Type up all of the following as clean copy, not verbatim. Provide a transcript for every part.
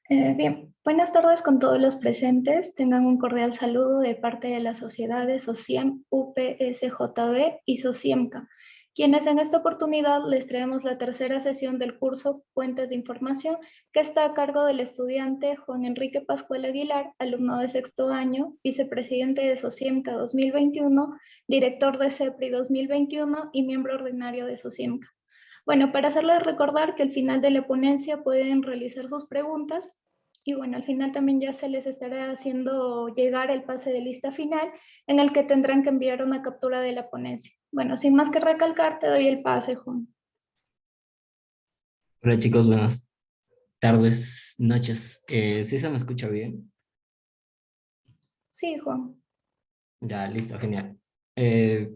Bien, buenas tardes con todos los presentes. Tengan un cordial saludo de parte de las sociedades SOCIEM, UPSJB y SOCIEMCA, quienes en esta oportunidad les traemos la tercera sesión del curso Fuentes de Información, que está a cargo del estudiante Juan Enrique Pascual Aguilar, alumno de sexto año, vicepresidente de SOCIEMCA 2021, director de CEPRI 2021 y miembro ordinario de SOCIEMCA. Bueno, para hacerles recordar que al final de la ponencia pueden realizar sus preguntas y bueno, al final también ya se les estará haciendo llegar el pase de lista final en el que tendrán que enviar una captura de la ponencia. Bueno, sin más que recalcar, te doy el pase, Juan. Hola chicos, buenas tardes, noches. ¿Sí se me escucha bien? Sí, Juan. Ya, listo, genial. Eh,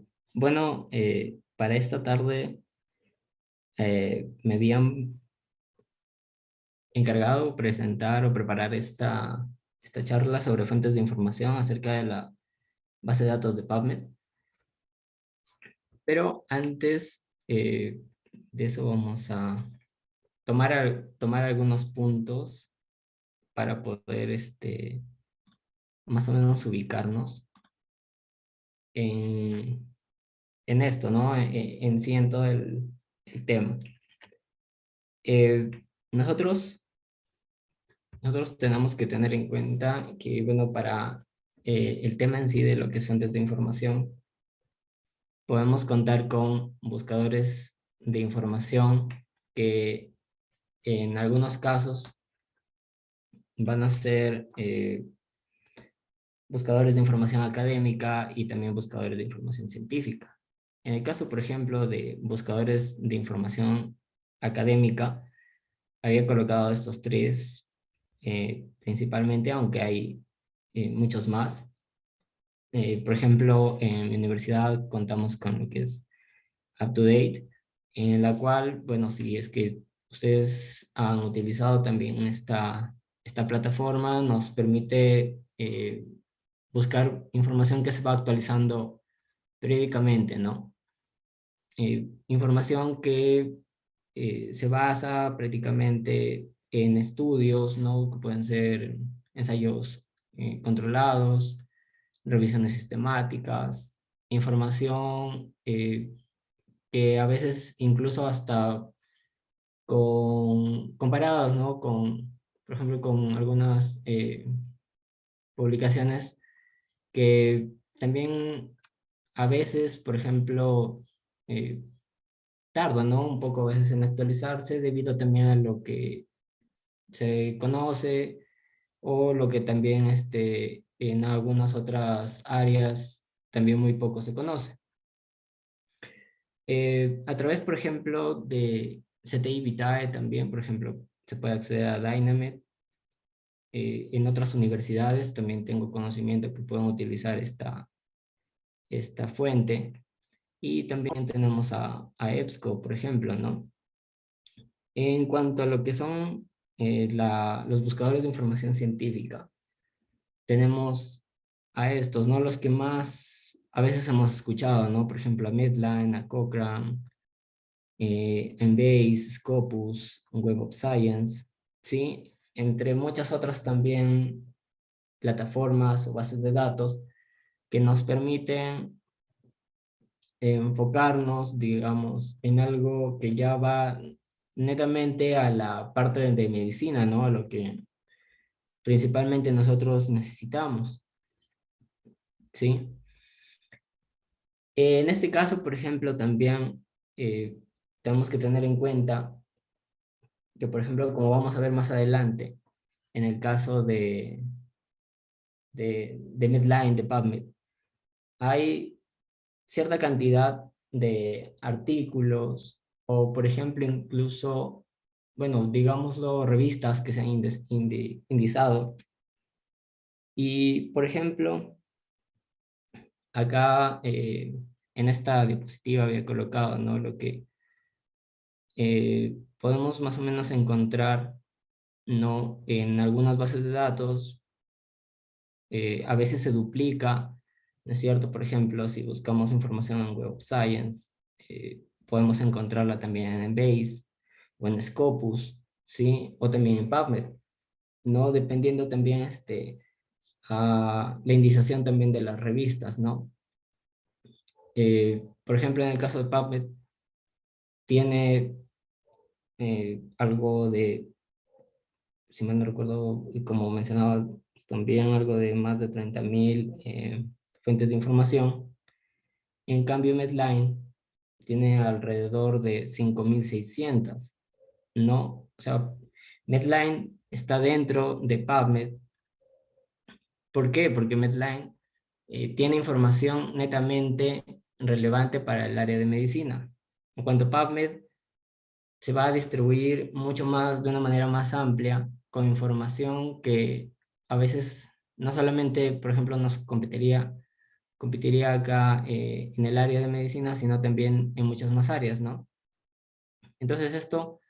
para esta tarde me habían encargado presentar o preparar esta charla sobre fuentes de información acerca de la base de datos de PubMed. Pero antes de eso vamos a tomar algunos puntos para poder más o menos ubicarnos en, en esto, ¿no? En sí, en todo el tema. Eh, nosotros, nosotros tenemos que tener en cuenta que, bueno, para el tema en sí de lo que es fuentes de información, podemos contar con buscadores de información que en algunos casos van a ser buscadores de información académica y también buscadores de información científica. En el caso, por ejemplo, de buscadores de información académica, había colocado estos tres principalmente, aunque hay muchos más. Por ejemplo, en mi universidad contamos con lo que es UpToDate, en la cual, bueno, si es que ustedes han utilizado también esta plataforma, nos permite buscar información que se va actualizando periódicamente, ¿no? Información que se basa prácticamente en estudios, ¿no? Que pueden ser ensayos controlados, revisiones sistemáticas, información que a veces incluso hasta comparadas, ¿no? Por ejemplo, con algunas publicaciones que también a veces, por ejemplo, eh, tarda, ¿no? Un poco a veces en actualizarse debido también a lo que se conoce o lo que también en algunas otras áreas también muy poco se conoce. A través, por ejemplo, de CTI Vitae también, por ejemplo, se puede acceder a Dynamed. En otras universidades también tengo conocimiento que pueden utilizar esta fuente. Y también tenemos a EBSCO, por ejemplo, ¿no? En cuanto a lo que son los buscadores de información científica, tenemos a estos, ¿no? Los que más a veces hemos escuchado, ¿no? Por ejemplo, a Medline, a Cochrane, Embase, Scopus, Web of Science, ¿sí? Entre muchas otras también plataformas o bases de datos que nos permiten enfocarnos, digamos, en algo que ya va netamente a la parte de medicina, ¿no? A lo que principalmente nosotros necesitamos, ¿sí? En este caso, por ejemplo, también tenemos que tener en cuenta que, por ejemplo, como vamos a ver más adelante, en el caso de Medline, de PubMed, hay cierta cantidad de artículos o, por ejemplo, incluso, bueno, digámoslo, revistas que se han indizado. Y, por ejemplo, acá en esta diapositiva había colocado, ¿no? Lo que podemos más o menos encontrar, ¿no? En algunas bases de datos, a veces se duplica, ¿no es cierto? Por ejemplo, si buscamos información en Web of Science, podemos encontrarla también en Embase o en Scopus, ¿sí? O también en PubMed. ¿no? Dependiendo también la indización también de las revistas, ¿no? Por ejemplo, en el caso de PubMed, tiene algo de, si mal no recuerdo, y como mencionaba, también algo de más de 30.000 fuentes de información. En cambio, Medline tiene alrededor de 5.600, ¿no? O sea, Medline está dentro de PubMed. ¿Por qué? Porque Medline tiene información netamente relevante para el área de medicina. En cuanto a PubMed, se va a distribuir mucho más, de una manera más amplia, con información que a veces no solamente, por ejemplo, nos competiría acá en el área de medicina, sino también en muchas más áreas, ¿no? Entonces esto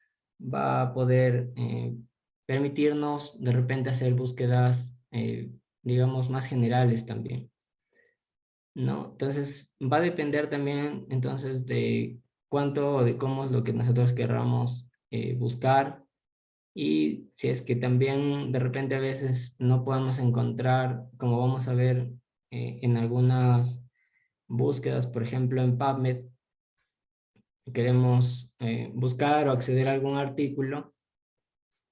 va a poder permitirnos de repente hacer búsquedas, digamos, más generales también, ¿no? Entonces va a depender también entonces de cuánto o de cómo es lo que nosotros querramos buscar, y si es que también de repente a veces no podemos encontrar, como vamos a ver en algunas búsquedas, por ejemplo en PubMed, queremos buscar o acceder a algún artículo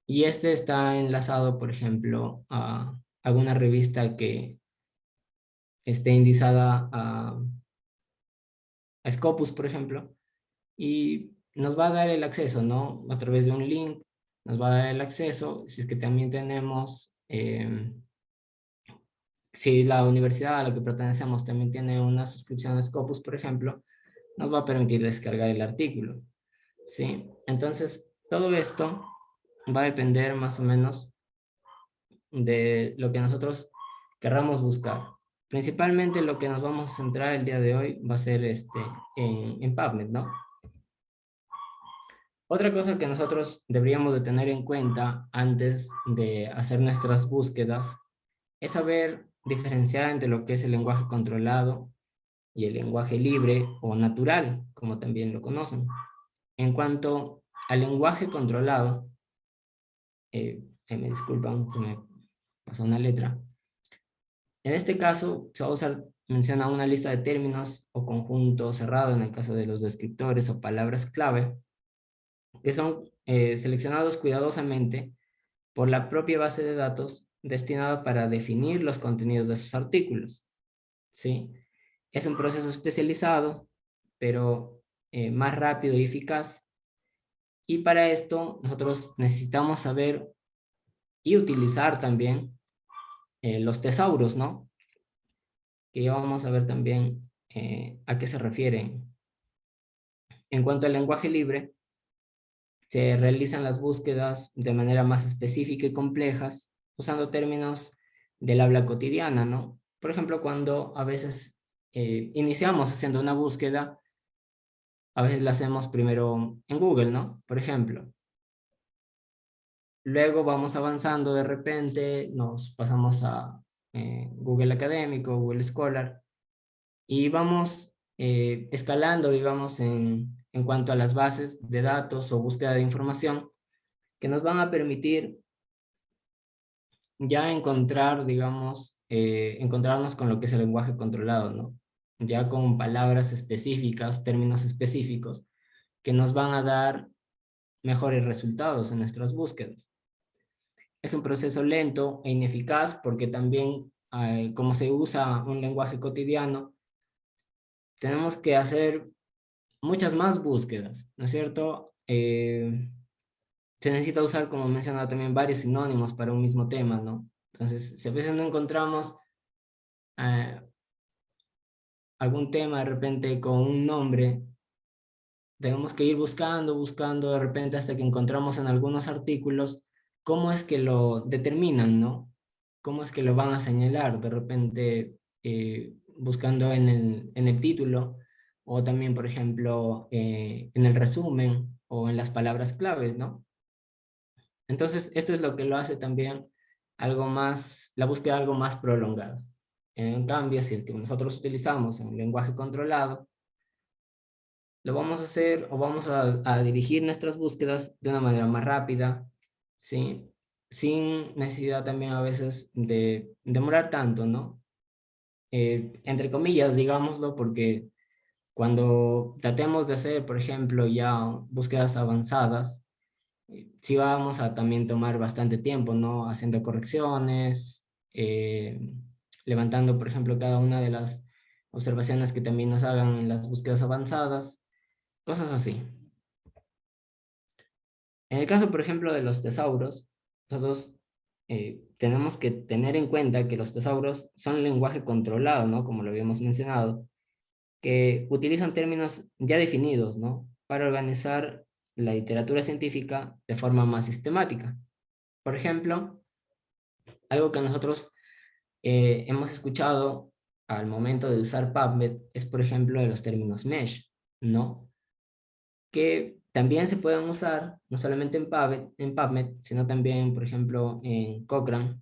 y este está enlazado, por ejemplo, a alguna revista que esté indizada a Scopus, por ejemplo, y nos va a dar el acceso, ¿no? A través de un link, nos va a dar el acceso. Si es que también tenemos, si la universidad a la que pertenecemos también tiene una suscripción a Scopus, por ejemplo, nos va a permitir descargar el artículo, ¿sí? Entonces, todo esto va a depender más o menos de lo que nosotros querramos buscar. Principalmente lo que nos vamos a centrar el día de hoy va a ser en PubMed, ¿no? Otra cosa que nosotros deberíamos de tener en cuenta antes de hacer nuestras búsquedas es saber diferenciar entre lo que es el lenguaje controlado y el lenguaje libre o natural, como también lo conocen. En cuanto al lenguaje controlado, me disculpan, se me pasó una letra. En este caso, se va a usar, menciona una lista de términos o conjunto cerrado en el caso de los descriptores o palabras clave, que son seleccionados cuidadosamente por la propia base de datos destinada para definir los contenidos de sus artículos, ¿sí? Es un proceso especializado, pero más rápido y eficaz. Y para esto nosotros necesitamos saber y utilizar también los tesauros, ¿no? Que ya vamos a ver también a qué se refieren. En cuanto al lenguaje libre, se realizan las búsquedas de manera más específica y complejas, usando términos del habla cotidiana, ¿no? Por ejemplo, cuando a veces iniciamos haciendo una búsqueda, a veces la hacemos primero en Google, ¿no? Por ejemplo. Luego vamos avanzando de repente, nos pasamos a Google Académico, Google Scholar, y vamos escalando, digamos, en cuanto a las bases de datos o búsqueda de información que nos van a permitir ya encontrar, digamos, encontrarnos con lo que es el lenguaje controlado, ¿no? Ya con palabras específicas, términos específicos, que nos van a dar mejores resultados en nuestras búsquedas. Es un proceso lento e ineficaz porque también, como se usa un lenguaje cotidiano, tenemos que hacer muchas más búsquedas, ¿no es cierto? Se necesita usar, como mencionaba también, varios sinónimos para un mismo tema, ¿no? Entonces, si a veces no encontramos eh, algún tema de repente con un nombre, tenemos que ir buscando de repente hasta que encontramos en algunos artículos cómo es que lo determinan, ¿no? Cómo es que lo van a señalar, de repente buscando en el título o también, por ejemplo, en el resumen o en las palabras claves, ¿no? Entonces, esto es lo que lo hace también algo más, la búsqueda algo más prolongada. En cambio, si el que nosotros utilizamos en un lenguaje controlado, lo vamos a hacer o vamos a dirigir nuestras búsquedas de una manera más rápida, ¿sí? sin necesidad también a veces de demorar tanto, ¿no? Entre comillas, digámoslo, porque cuando tratemos de hacer, por ejemplo, ya búsquedas avanzadas, sí vamos a también tomar bastante tiempo, ¿no? Haciendo correcciones, levantando, por ejemplo, cada una de las observaciones que también nos hagan en las búsquedas avanzadas, cosas así. En el caso, por ejemplo, de los tesauros, nosotros tenemos que tener en cuenta que los tesauros son un lenguaje controlado, ¿no? Como lo habíamos mencionado, que utilizan términos ya definidos, ¿no? Para organizar la literatura científica de forma más sistemática. Por ejemplo, algo que nosotros hemos escuchado al momento de usar PubMed es, por ejemplo, de los términos mesh, ¿no? Que también se pueden usar no solamente en PubMed, sino también, por ejemplo, en Cochrane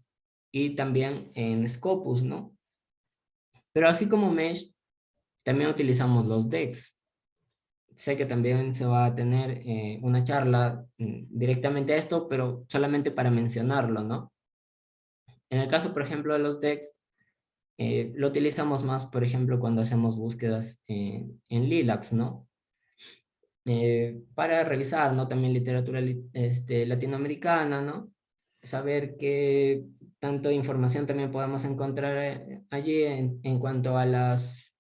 y también en Scopus, ¿no? Pero así como mesh, también utilizamos los DEX. Sé que también se va a tener una charla directamente a esto, pero solamente para mencionarlo, ¿no? En el caso, por ejemplo, de los DEX, lo utilizamos más, por ejemplo, cuando hacemos búsquedas en Lilacs, ¿no? Para revisar, ¿no? También literatura latinoamericana, ¿no? Saber qué tanto información también podemos encontrar allí en cuanto a las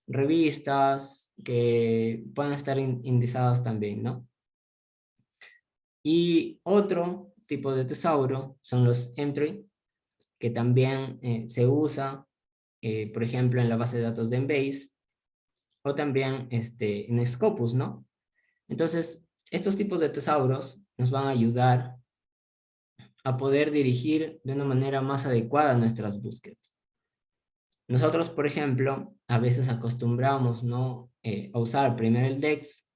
revistas que puedan estar indizadas también, ¿no? Y otro tipo de tesauro son los entry, que también se usa, por ejemplo, en la base de datos de Embase o también en Scopus, ¿no? Entonces, estos tipos de tesauros nos van a ayudar a poder dirigir de una manera más adecuada nuestras búsquedas. Nosotros, por ejemplo, a veces acostumbramos, ¿no? A usar primero el DEX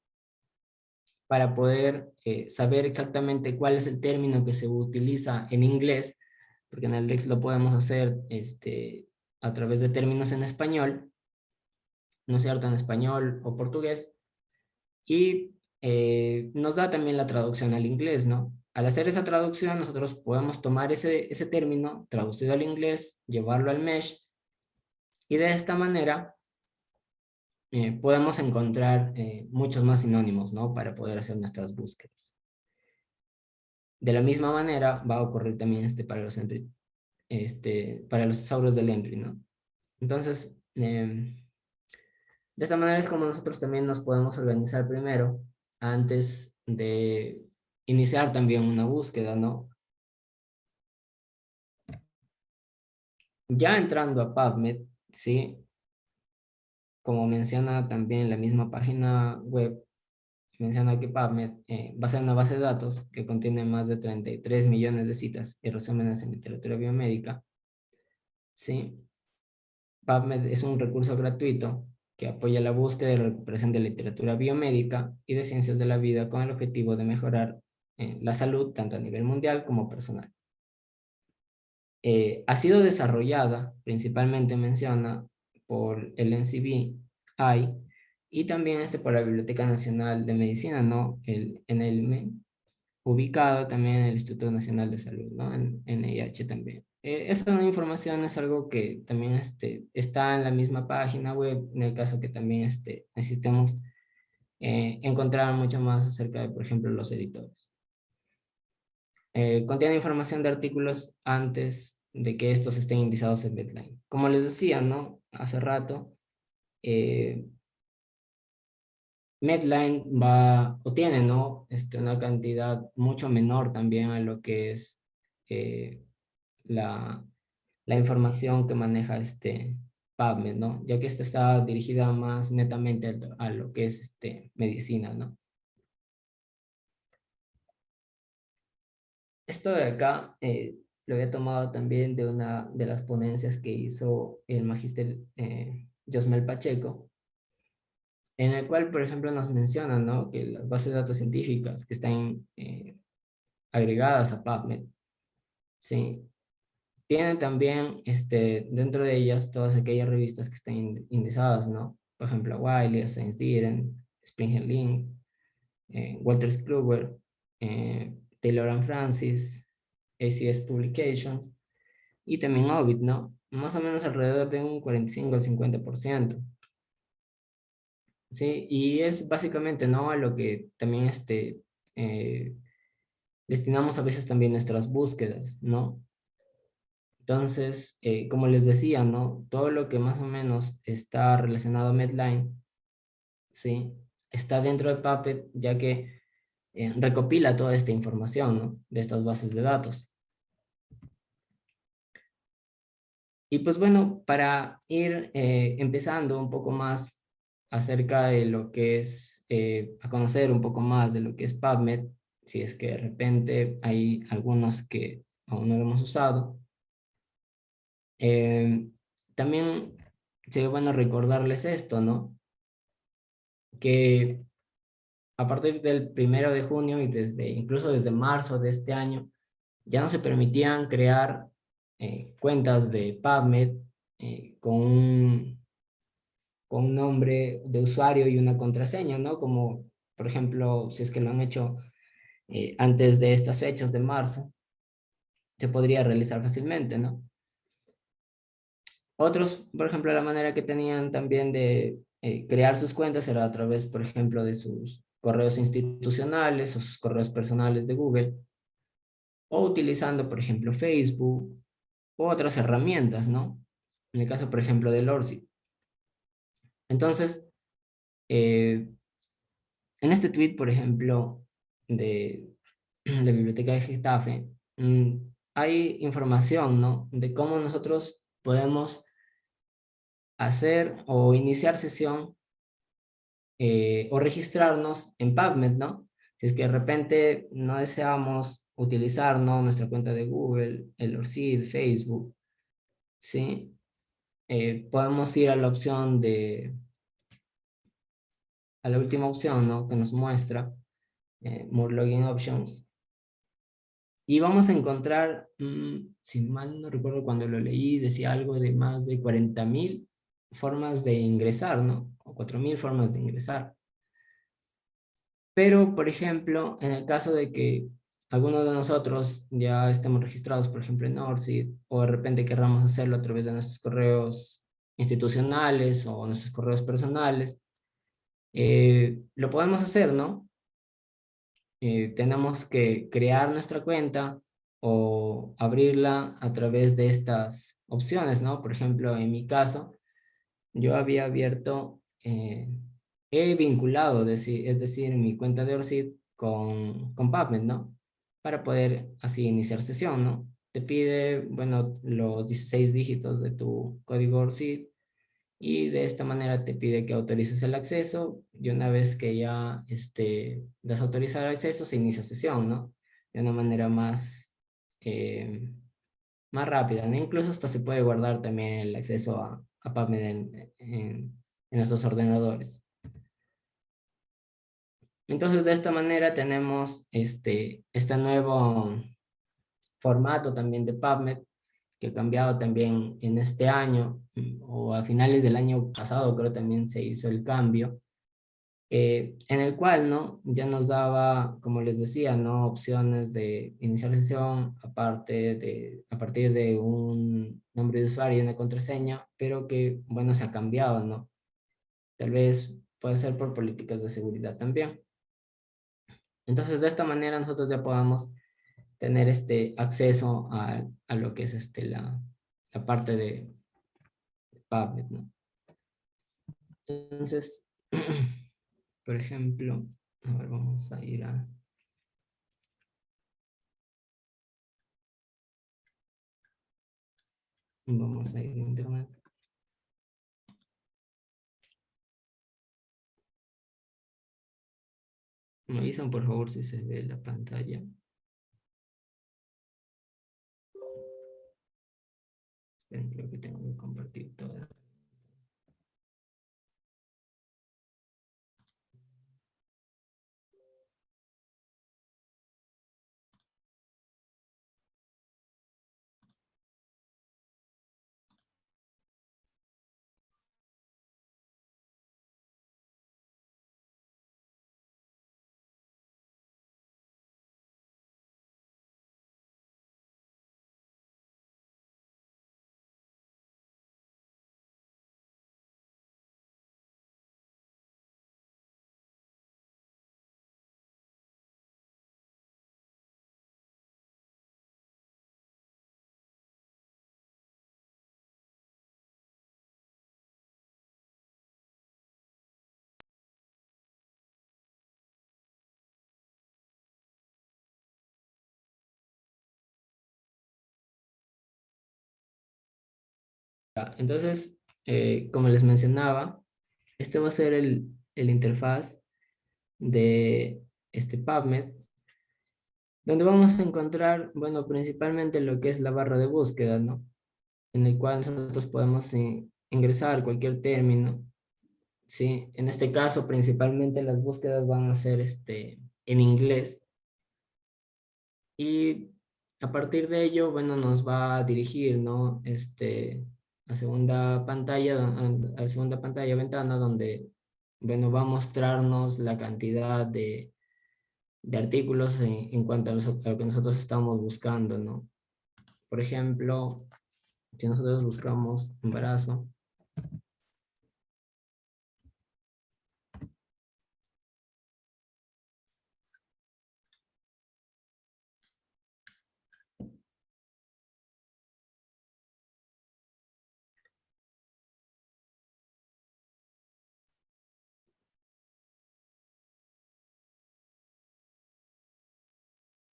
para poder saber exactamente cuál es el término que se utiliza en inglés, porque en el DEX lo podemos hacer a través de términos en español, ¿no es cierto? En español o portugués, y nos da también la traducción al inglés, ¿no? Al hacer esa traducción, nosotros podemos tomar ese término traducido al inglés, llevarlo al mesh, y de esta manera podemos encontrar muchos más sinónimos, ¿no? Para poder hacer nuestras búsquedas. De la misma manera va a ocurrir también para los tesauros del entry, ¿no? Entonces, de esta manera es como nosotros también nos podemos organizar primero antes de iniciar también una búsqueda, ¿no? Ya entrando a PubMed, ¿sí? Como menciona también la misma página web, menciona que PubMed va a ser una base de datos que contiene más de 33 millones de citas y resúmenes en literatura biomédica, ¿sí? PubMed es un recurso gratuito que apoya la búsqueda y recuperación de literatura biomédica y de ciencias de la vida con el objetivo de mejorar la salud tanto a nivel mundial como personal. Ha sido desarrollada, principalmente menciona, por el NCBI y también por la Biblioteca Nacional de Medicina, ¿no? El NLM, ubicado también en el Instituto Nacional de Salud, ¿no? En NIH también. Esa información es algo que también está en la misma página web, en el caso que también necesitemos encontrar mucho más acerca de, por ejemplo, los editores. Contiene información de artículos antes de que estos estén indizados en Medline. Como les decía, ¿no? Hace rato, eh, Medline va o tiene, ¿no? Una cantidad mucho menor también a lo que es eh, la, la información que maneja PubMed, ¿no? Ya que esta está dirigida más netamente a lo que es medicina, ¿no? Esto de acá lo había tomado también de una de las ponencias que hizo el magíster Josmel Pacheco, en el cual, por ejemplo, nos menciona, ¿no? Que las bases de datos científicas que están agregadas a PubMed, ¿sí? Tienen también dentro de ellas todas aquellas revistas que están indizadas, ¿no? Por ejemplo, Wiley, Science Dieren, Springer Link, Walter Kluwer, Taylor and Francis, ACS Publications y también Ovid, ¿no? Más o menos alrededor de un 45 al 50%. Sí, y es básicamente, ¿no? A lo que también eh, destinamos a veces también nuestras búsquedas, ¿no? Entonces, como les decía, ¿no? Todo lo que más o menos está relacionado a Medline, ¿sí? Está dentro de Puppet, ya que recopila toda esta información, ¿no? De estas bases de datos. Y pues bueno, para ir empezando un poco más acerca de lo que es, a conocer un poco más de lo que es PubMed, si es que de repente hay algunos que aún no lo hemos usado. También sería bueno recordarles esto, ¿no? Que a partir del 1 de junio y incluso desde marzo de este año, ya no se permitían crear cuentas de PubMed con un nombre de usuario y una contraseña, ¿no? Como, por ejemplo, si es que lo han hecho antes de estas fechas de marzo, se podría realizar fácilmente, ¿no? Otros, por ejemplo, la manera que tenían también de crear sus cuentas era a través, por ejemplo, de sus correos institucionales o sus correos personales de Google, o utilizando, por ejemplo, Facebook u otras herramientas, ¿no? En el caso, por ejemplo, de Lorsi. Entonces, eh, en este tweet, por ejemplo, de la biblioteca de Getafe, hay información, ¿no? De cómo nosotros podemos hacer o iniciar sesión o registrarnos en PubMed, ¿no? Si es que de repente no deseamos utilizar, ¿no? Nuestra cuenta de Google, el ORCID, Facebook, ¿sí? Podemos ir a la opción a la última opción, ¿no? Que nos muestra More Login Options. Y vamos a encontrar, si mal no recuerdo cuando lo leí, decía algo de más de 40.000 formas de ingresar, ¿no? O 4.000 formas de ingresar. Pero, por ejemplo, en el caso de que alguno de nosotros ya estemos registrados, por ejemplo, en ORCID, o de repente querramos hacerlo a través de nuestros correos institucionales o nuestros correos personales, lo podemos hacer, ¿no? Tenemos que crear nuestra cuenta o abrirla a través de estas opciones, ¿no? Por ejemplo, en mi caso, yo había abierto, he vinculado, es decir, mi cuenta de ORCID con PubMed, ¿no? Para poder así iniciar sesión, ¿no? Te pide, bueno, los 16 dígitos de tu código ORCID y de esta manera te pide que autorices el acceso y una vez que ya das a autorizar el acceso se inicia sesión, ¿no? De una manera eh, más rápida, ¿no? Incluso hasta se puede guardar también el acceso a PubMed en nuestros ordenadores. Entonces de esta manera tenemos este nuevo formato también de PubMed que ha cambiado también en este año, o a finales del año pasado creo también se hizo el cambio, en el cual, ¿no? Ya nos daba, como les decía, ¿no? Opciones de iniciar sesión a partir de un nombre de usuario y una contraseña, pero que, bueno, se ha cambiado, ¿no? Tal vez puede ser por políticas de seguridad también. Entonces, de esta manera nosotros ya podamos tener este acceso a lo que es la parte de PubMed, ¿no? Entonces, por ejemplo, a ver, vamos a ir a... Vamos a ir a internet. Me avisan por favor si se ve la pantalla. Esperen, creo que tengo que compartir todo. Entonces, como les mencionaba, este va a ser el interfaz de este PubMed, donde vamos a encontrar, bueno, principalmente lo que es la barra de búsqueda, ¿no? En el cual nosotros podemos ingresar cualquier término, ¿sí? En este caso, principalmente las búsquedas van a ser en inglés. Y a partir de ello, bueno, nos va a dirigir, ¿no? A segunda pantalla, ventana, donde, bueno, va a mostrarnos la cantidad de artículos en cuanto a lo que nosotros estamos buscando, ¿no? Por ejemplo, si nosotros buscamos embarazo,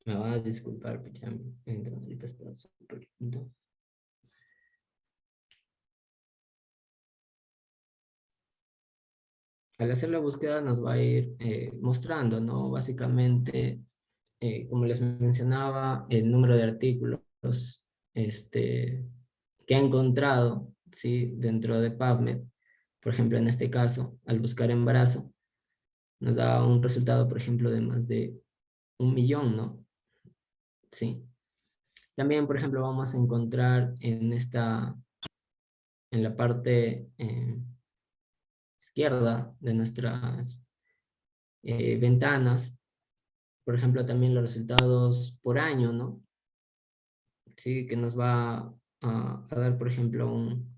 me van a disculpar, pues ya mi internet ahorita está súper lento. Al hacer la búsqueda nos va a ir mostrando, ¿no? Básicamente, como les mencionaba, el número de artículos que ha encontrado, ¿sí? Dentro de PubMed. Por ejemplo, en este caso, al buscar embarazo, nos da un resultado, por ejemplo, de más de 1 millón, ¿no? Sí. También, por ejemplo, vamos a encontrar en la parte izquierda de nuestras ventanas, por ejemplo, también los resultados por año, ¿no? Sí, que nos va a dar, por ejemplo, un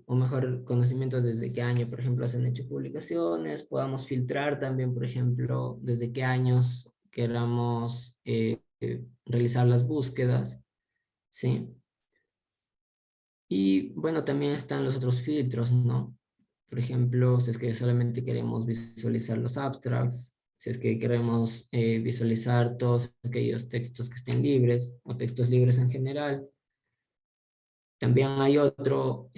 mejor conocimiento desde qué año, por ejemplo, se han hecho publicaciones, podamos filtrar también, por ejemplo, desde qué años queramos realizar las búsquedas, ¿sí? Y bueno, también están los otros filtros, ¿no? Por ejemplo, si es que solamente queremos visualizar los abstracts, si es que queremos visualizar todos aquellos textos que estén libres o textos libres en general. También hay otro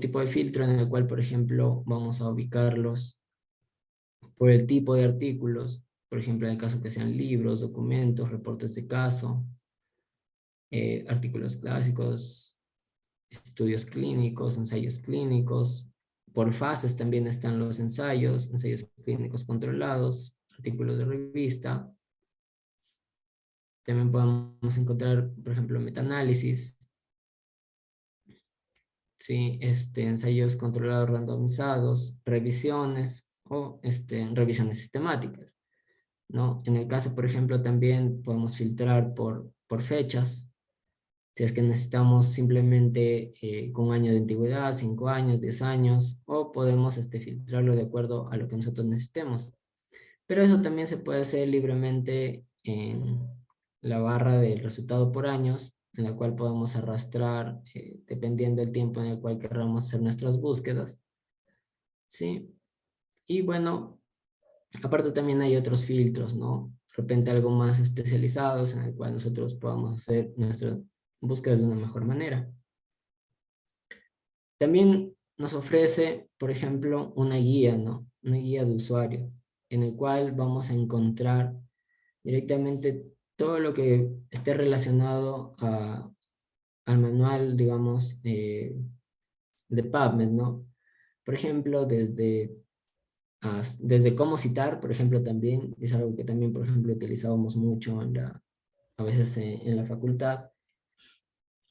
tipo de filtro en el cual, por ejemplo, vamos a ubicarlos por el tipo de artículos, por ejemplo, en el caso que sean libros, documentos, reportes de caso, artículos clásicos, estudios clínicos, ensayos clínicos. Por fases también están los ensayos, ensayos clínicos controlados, artículos de revista. También podemos encontrar, por ejemplo, metaanálisis, ¿sí? Ensayos controlados randomizados, revisiones o revisiones sistemáticas, ¿no? En el caso, por ejemplo, también podemos filtrar por fechas, si es que necesitamos simplemente con un año de antigüedad, 5 años, 10 años, o podemos filtrarlo de acuerdo a lo que nosotros necesitemos. Pero eso también se puede hacer libremente en la barra del resultado por años, en la cual podemos arrastrar dependiendo del tiempo en el cual queramos hacer nuestras búsquedas. ¿Sí? Y bueno, aparte también hay otros filtros, ¿no? De repente algo más especializados en el cual nosotros podamos hacer nuestras búsquedas de una mejor manera. También nos ofrece, por ejemplo, una guía, ¿no? Una guía de usuario, en el cual vamos a encontrar directamente todo lo que esté relacionado al manual, digamos, de PubMed, ¿no? Por ejemplo, desde cómo citar, por ejemplo, también es algo que también, por ejemplo, utilizábamos mucho a veces en la facultad.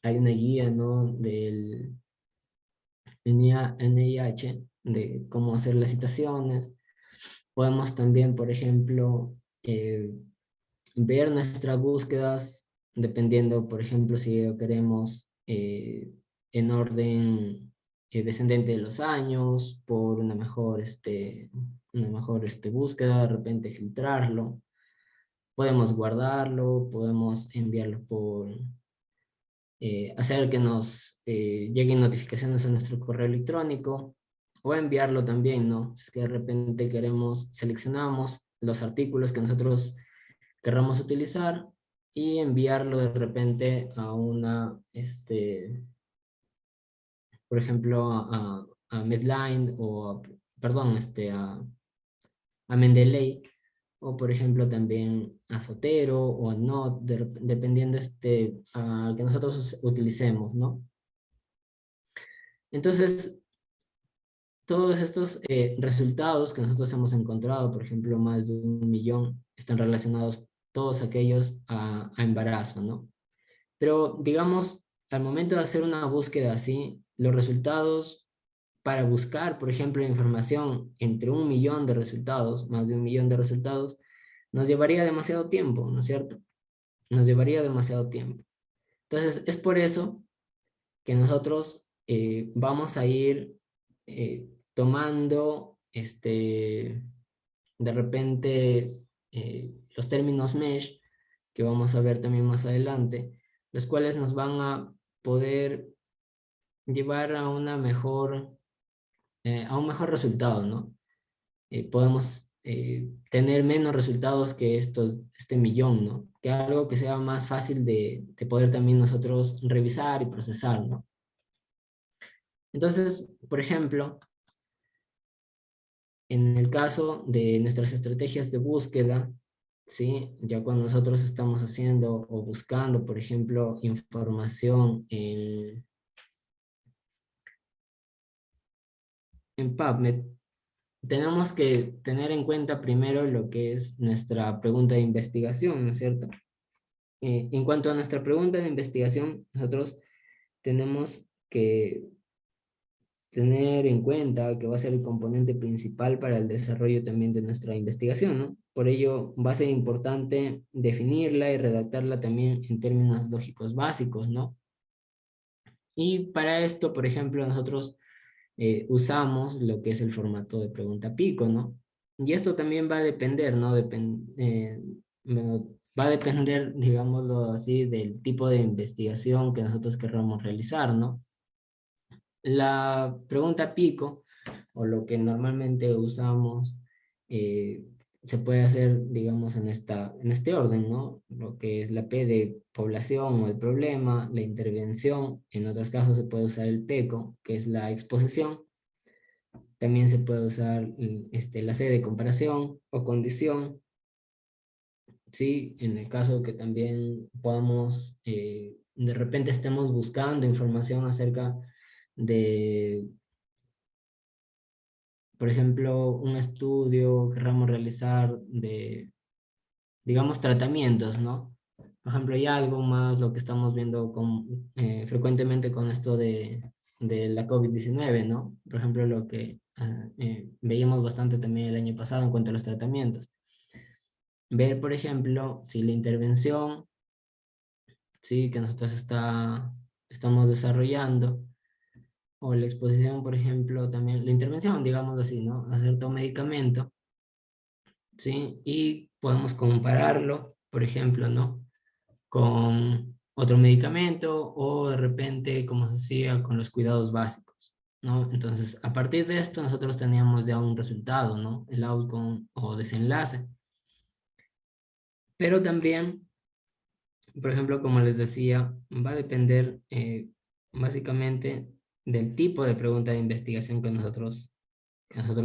Hay una guía, ¿no? Del NIH, de cómo hacer las citaciones. Podemos también, por ejemplo, ver nuestras búsquedas dependiendo, por ejemplo, si queremos en orden descendente de los años, por una mejor búsqueda, de repente filtrarlo. Podemos guardarlo, podemos enviarlo hacer que nos lleguen notificaciones a nuestro correo electrónico o enviarlo también, ¿no? Si es que de repente seleccionamos los artículos que nosotros querramos utilizar y enviarlo de repente a por ejemplo, a Medline o, perdón, a Mendeley, o por ejemplo también a Zotero o a Node, dependiendo que nosotros utilicemos, ¿no? Entonces, todos estos resultados que nosotros hemos encontrado, por ejemplo, más de 1 millón, están relacionados todos aquellos a embarazo, ¿no? Pero digamos, al momento de hacer una búsqueda así, los resultados para buscar, por ejemplo, información entre 1 millón de resultados, más de 1 millón de resultados, nos llevaría demasiado tiempo, ¿no es cierto? Nos llevaría demasiado tiempo. Entonces, es por eso que nosotros vamos a ir tomando de repente los términos mesh, que vamos a ver también más adelante, los cuales nos van a poder llevar a un mejor resultado, ¿no? Podemos tener menos resultados que este millón, ¿no? Que algo que sea más fácil de poder también nosotros revisar y procesar, ¿no? Entonces, por ejemplo, en el caso de nuestras estrategias de búsqueda, ¿sí? Ya cuando nosotros estamos haciendo o buscando, por ejemplo, información en PubMed, tenemos que tener en cuenta primero lo que es nuestra pregunta de investigación, ¿no es cierto? En cuanto a nuestra pregunta de investigación, nosotros tenemos que tener en cuenta que va a ser el componente principal para el desarrollo también de nuestra investigación, ¿no? Por ello, va a ser importante definirla y redactarla también en términos lógicos básicos, ¿no? Y para esto, por ejemplo, nosotros usamos lo que es el formato de pregunta pico, ¿no? Y esto también va a depender, ¿no? Bueno, va a depender, digámoslo así, del tipo de investigación que nosotros querramos realizar, ¿no? La pregunta pico, o lo que normalmente usamos, eh, se puede hacer, digamos, en este orden, ¿no? Lo que es la P de población o el problema, la intervención, en otros casos se puede usar el PECO, que es la exposición. También se puede usar la C de comparación o condición, ¿sí? En el caso que también podamos, de repente estemos buscando información acerca de, por ejemplo, un estudio que querramos realizar de, digamos, tratamientos, ¿no? Por ejemplo, hay algo más lo que estamos viendo frecuentemente con esto de la COVID-19, ¿no? Por ejemplo, lo que veíamos bastante también el año pasado en cuanto a los tratamientos. Ver, por ejemplo, si la intervención, sí, que nosotros estamos desarrollando, o la exposición, por ejemplo, también, la intervención, digamos así, ¿no? A cierto medicamento, ¿sí? Y podemos compararlo, por ejemplo, ¿no? Con otro medicamento o de repente, como se decía, con los cuidados básicos, ¿no? Entonces, a partir de esto, nosotros teníamos ya un resultado, ¿no? El outcome o desenlace. Pero también, por ejemplo, como les decía, va a depender básicamente del tipo de pregunta de investigación que nosotros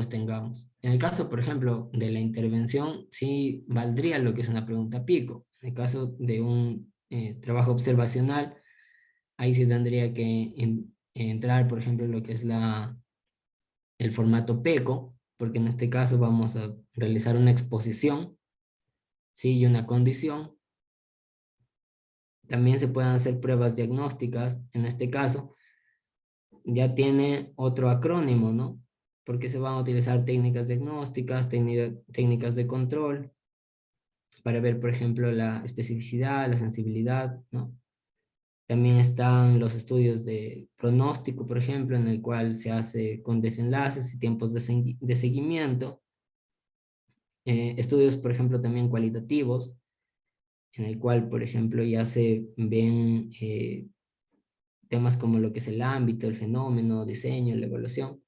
tengamos. En el caso, por ejemplo, de la intervención, sí valdría lo que es una pregunta pico. En el caso de un trabajo observacional, ahí sí tendría que entrar, por ejemplo, lo que es el formato PECO, porque en este caso vamos a realizar una exposición, ¿sí? Y una condición. También se pueden hacer pruebas diagnósticas, en este caso, ya tiene otro acrónimo, ¿no? Porque se van a utilizar técnicas diagnósticas, técnicas de control, para ver, por ejemplo, la especificidad, la sensibilidad, ¿no? También están los estudios de pronóstico, por ejemplo, en el cual se hace con desenlaces y tiempos de seguimiento. Estudios, por ejemplo, también cualitativos, en el cual, por ejemplo, ya se ven temas como lo que es el ámbito, el fenómeno, diseño, la evaluación.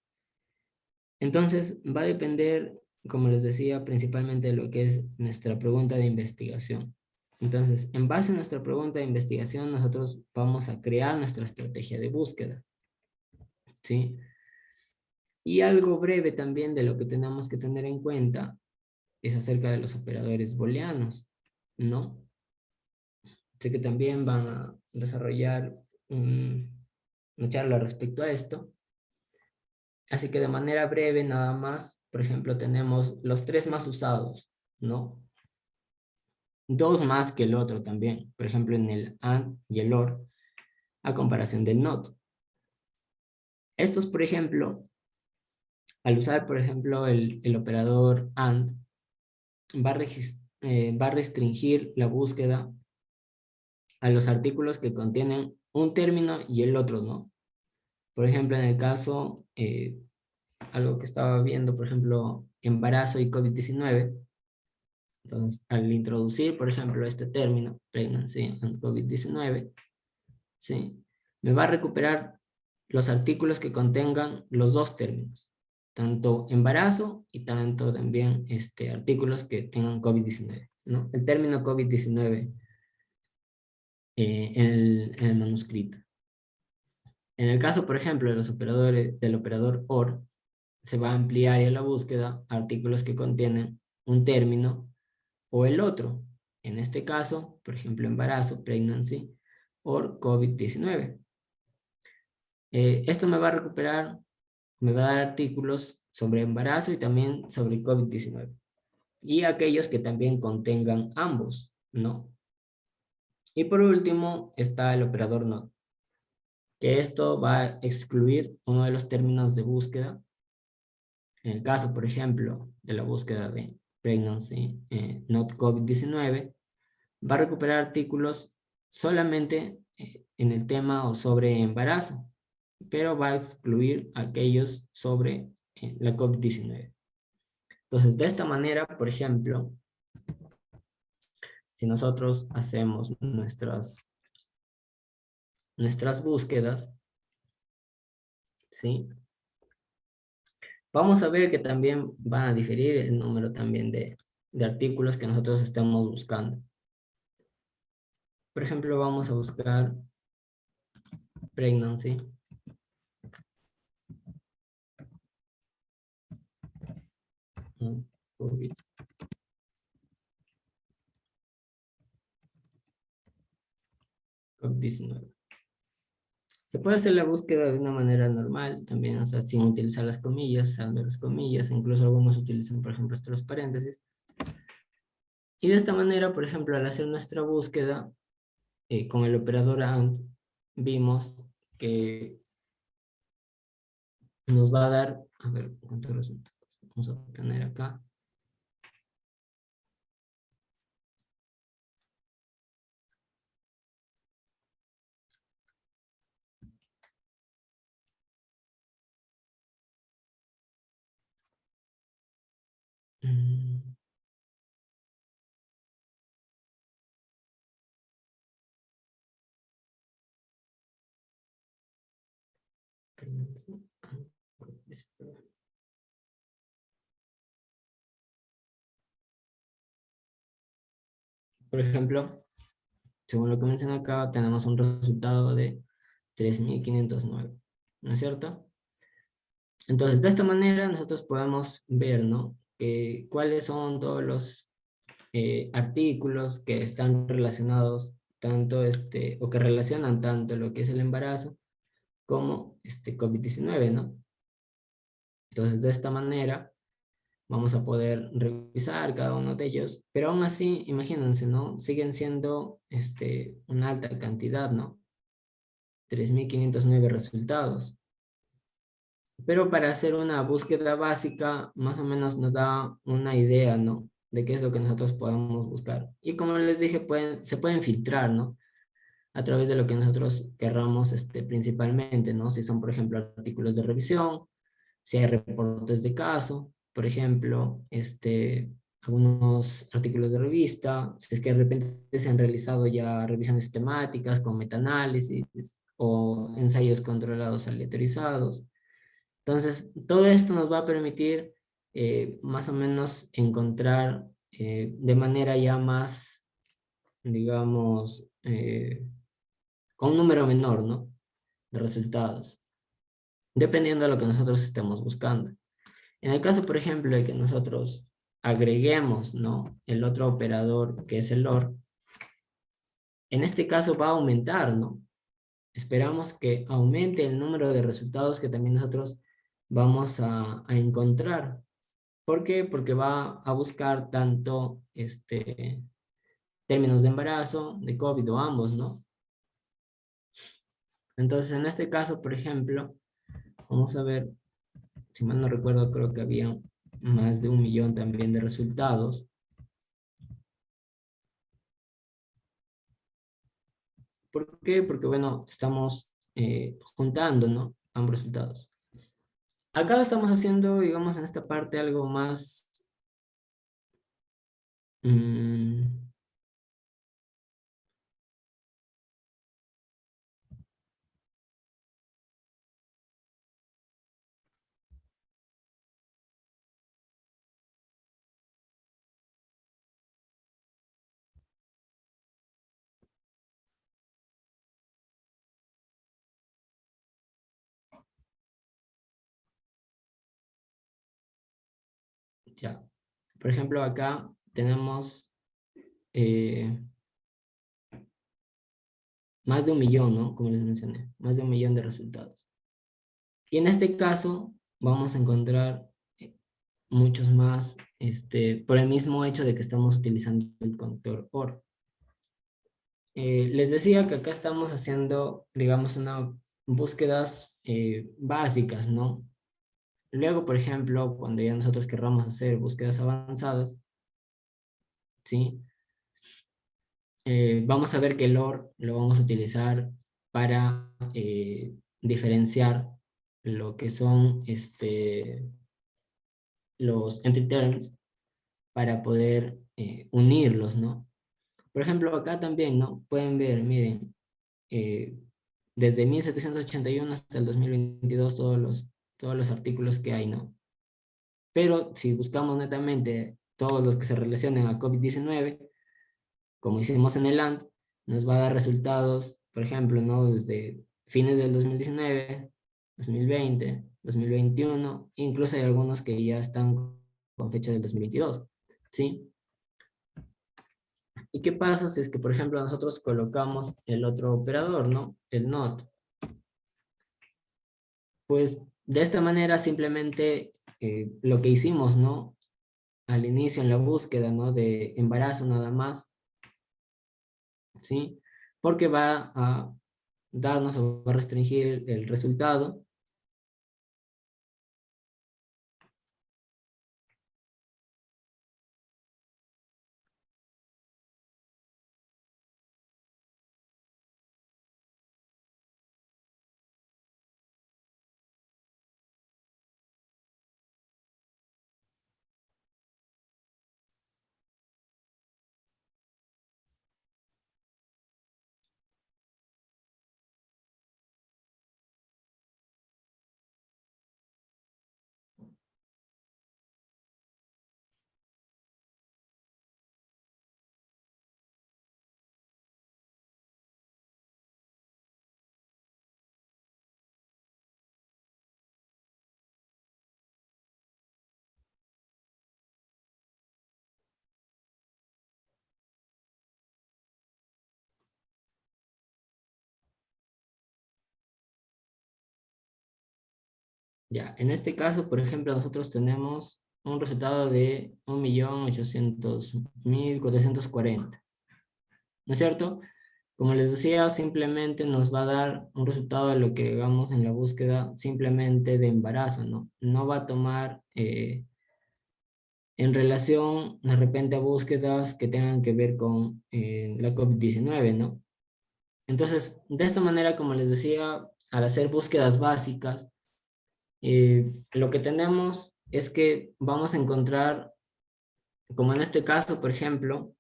Entonces, va a depender, como les decía, principalmente de lo que es nuestra pregunta de investigación. Entonces, en base a nuestra pregunta de investigación, nosotros vamos a crear nuestra estrategia de búsqueda. ¿sí? Y algo breve también de lo que tenemos que tener en cuenta es acerca de los operadores booleanos, ¿no? Sé que también van a desarrollar una charla respecto a esto. Así que de manera breve nada más, por ejemplo, tenemos los tres más usados, ¿no? Dos más que el otro también, por ejemplo, en el AND y el OR, a comparación del NOT. Estos, por ejemplo, al usar, por ejemplo, el operador AND, va a restringir la búsqueda a los artículos que contienen un término y el otro no. Por ejemplo, en el caso, algo que estaba viendo, por ejemplo, embarazo y COVID-19, entonces al introducir, por ejemplo, este término, pregnancy and COVID-19, ¿sí? Me va a recuperar los artículos que contengan los dos términos, tanto embarazo y tanto también artículos que tengan COVID-19, ¿no? El término COVID-19 en el manuscrito. En el caso, por ejemplo, de los operadores, del operador OR, se va a ampliar en la búsqueda artículos que contienen un término o el otro. En este caso, por ejemplo, embarazo, pregnancy, or COVID-19. Esto me va a recuperar, me va a dar artículos sobre embarazo y también sobre COVID-19. Y aquellos que también contengan ambos, ¿no? Y por último está el operador NOT, que esto va a excluir uno de los términos de búsqueda. En el caso, por ejemplo, de la búsqueda de pregnancy, not COVID-19, va a recuperar artículos solamente en el tema o sobre embarazo, pero va a excluir aquellos sobre la COVID-19. Entonces, de esta manera, por ejemplo, si nosotros hacemos nuestras búsquedas, ¿sí? Vamos a ver que también van a diferir el número también de artículos que nosotros estamos buscando. Por ejemplo, vamos a buscar pregnancy. COVID. COVID-19. Se puede hacer la búsqueda de una manera normal también, o sea, sin utilizar las comillas, usando las comillas, incluso algunos utilizan, por ejemplo, estos los paréntesis. Y de esta manera, por ejemplo, al hacer nuestra búsqueda con el operador AND, vimos que nos va a dar, a ver, ¿cuántos resultados vamos a obtener acá? Mm, Por ejemplo, según lo que menciona acá, tenemos un resultado de 3.509, ¿no es cierto? Entonces, de esta manera nosotros podemos ver, ¿no? Cuáles son todos los artículos que están relacionados tanto o que relacionan tanto lo que es el embarazo como COVID-19, ¿no? Entonces, de esta manera vamos a poder revisar cada uno de ellos, pero aún así, imagínense, ¿no? Siguen siendo una alta cantidad, ¿no? 3.509 resultados. Pero para hacer una búsqueda básica, más o menos nos da una idea, ¿no? De qué es lo que nosotros podemos buscar. Y como les dije, se pueden filtrar, ¿no? A través de lo que nosotros querramos principalmente, ¿no? Si son, por ejemplo, artículos de revisión, si hay reportes de caso, por ejemplo, algunos artículos de revista, si es que de repente se han realizado ya revisiones temáticas con metaanálisis o ensayos controlados aleatorizados. Entonces, todo esto nos va a permitir más o menos encontrar de manera ya más, digamos, con un número menor, ¿no? De resultados. dependiendo de lo que nosotros estemos buscando. En el caso, por ejemplo, de que nosotros agreguemos, ¿no?, el otro operador que es el OR, en este caso va a aumentar, ¿no? Esperamos que aumente el número de resultados que también nosotros vamos a encontrar. ¿Por qué? Porque va a buscar tanto términos de embarazo, de COVID o ambos, ¿no? Entonces, en este caso, por ejemplo, vamos a ver, si mal no recuerdo, creo que había más de 1 millón también de resultados. ¿Por qué? Porque, bueno, estamos juntando, ¿no?, ambos resultados. Acá estamos haciendo, digamos, en esta parte algo más... ya. Por ejemplo, acá tenemos más de 1 millón, ¿no? Como les mencioné, más de 1 millón de resultados. Y en este caso vamos a encontrar muchos más por el mismo hecho de que estamos utilizando el conector OR. Les decía que acá estamos haciendo, digamos, búsquedas básicas, ¿no? Luego, por ejemplo, cuando ya nosotros querramos hacer búsquedas avanzadas, ¿sí? Vamos a ver que el OR lo vamos a utilizar para diferenciar lo que son los entry terms para poder unirlos, ¿no? Por ejemplo, acá también, ¿no? Pueden ver, miren, eh, desde 1781 hasta el 2022 todos los artículos que hay, ¿no? Pero si buscamos netamente todos los que se relacionen a COVID-19, como hicimos en el AND, nos va a dar resultados, por ejemplo, ¿no?, desde fines del 2019, 2020, 2021, incluso hay algunos que ya están con fecha del 2022, ¿sí? ¿Y qué pasa si es que, por ejemplo, nosotros colocamos el otro operador, ¿no?, el NOT? Pues de esta manera simplemente lo que hicimos, ¿no?, al inicio en la búsqueda, ¿no?, de embarazo nada más, ¿sí? Porque va a darnos o va a restringir el resultado. Ya, en este caso, por ejemplo, nosotros tenemos un resultado de 1.800.440, ¿no es cierto? Como les decía, simplemente nos va a dar un resultado de lo que hagamos en la búsqueda simplemente de embarazo, ¿no? No va a tomar en relación de repente a búsquedas que tengan que ver con la COVID-19, ¿no? Entonces, de esta manera, como les decía, al hacer búsquedas básicas, lo que tenemos es que vamos a encontrar, como en este caso, por ejemplo,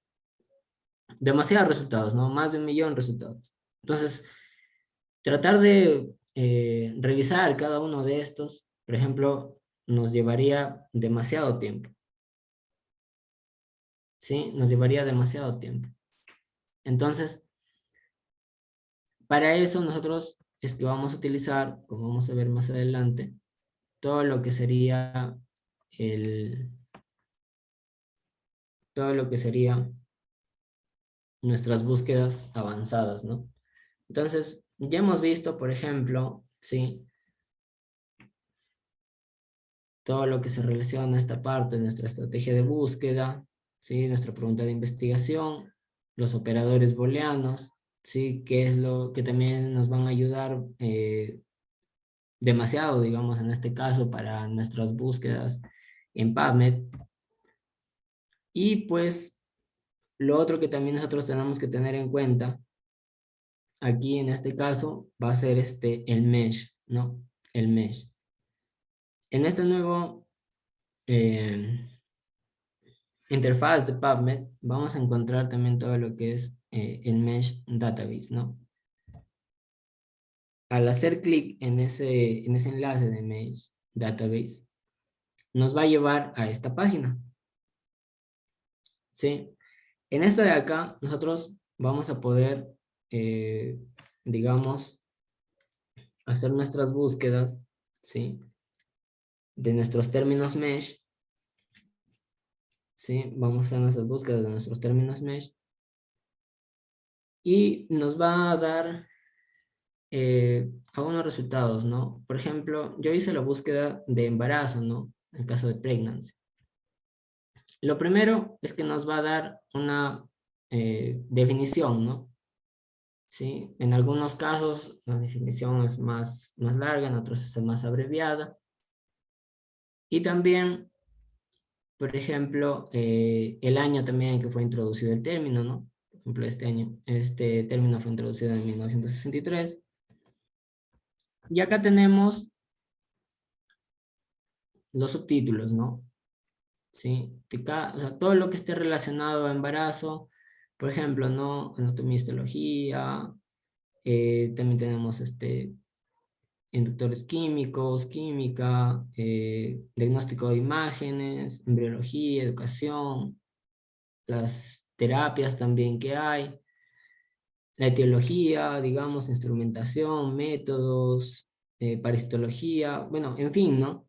demasiados resultados, ¿no? Más de 1 millón de resultados. Entonces, tratar de revisar cada uno de estos, por ejemplo, nos llevaría demasiado tiempo, ¿sí? Nos llevaría demasiado tiempo. Entonces, para eso nosotros es que vamos a utilizar, como vamos a ver más adelante, todo lo que sería todo lo que sería nuestras búsquedas avanzadas, ¿no? Entonces, ya hemos visto, por ejemplo, ¿sí? Todo lo que se relaciona a esta parte de nuestra estrategia de búsqueda, ¿sí? Nuestra pregunta de investigación, los operadores booleanos, ¿sí? Que es lo que también nos van a ayudar demasiado, digamos, en este caso, para nuestras búsquedas en PubMed. Y pues, lo otro que también nosotros tenemos que tener en cuenta, aquí en este caso, va a ser el mesh, ¿no? El mesh. En este nuevo interfaz de PubMed, vamos a encontrar también todo lo que es el mesh database, ¿no? Al hacer clic en ese enlace de mesh database, nos va a llevar a esta página, ¿sí? En esta de acá, nosotros vamos a poder, digamos, hacer nuestras búsquedas, ¿sí? De nuestros términos mesh, ¿sí? Vamos a hacer nuestras búsquedas de nuestros términos mesh y nos va a dar algunos resultados, ¿no? Por ejemplo, yo hice la búsqueda de embarazo, ¿no? En el caso de pregnancy. Lo primero es que nos va a dar una definición, ¿no? ¿Sí? En algunos casos la definición es más larga, en otros es más abreviada. Y también, por ejemplo, el año también en que fue introducido el término, ¿no? Por ejemplo, este año, este término fue introducido en 1963. Y acá tenemos los subtítulos, ¿no? ¿Sí? O sea, todo lo que esté relacionado a embarazo, por ejemplo, ¿no? Anatomía, histología, también tenemos inductores químicos, química, diagnóstico de imágenes, embriología, educación, las terapias también que hay, la etiología, digamos, instrumentación, métodos, parasitología, bueno, en fin, ¿no?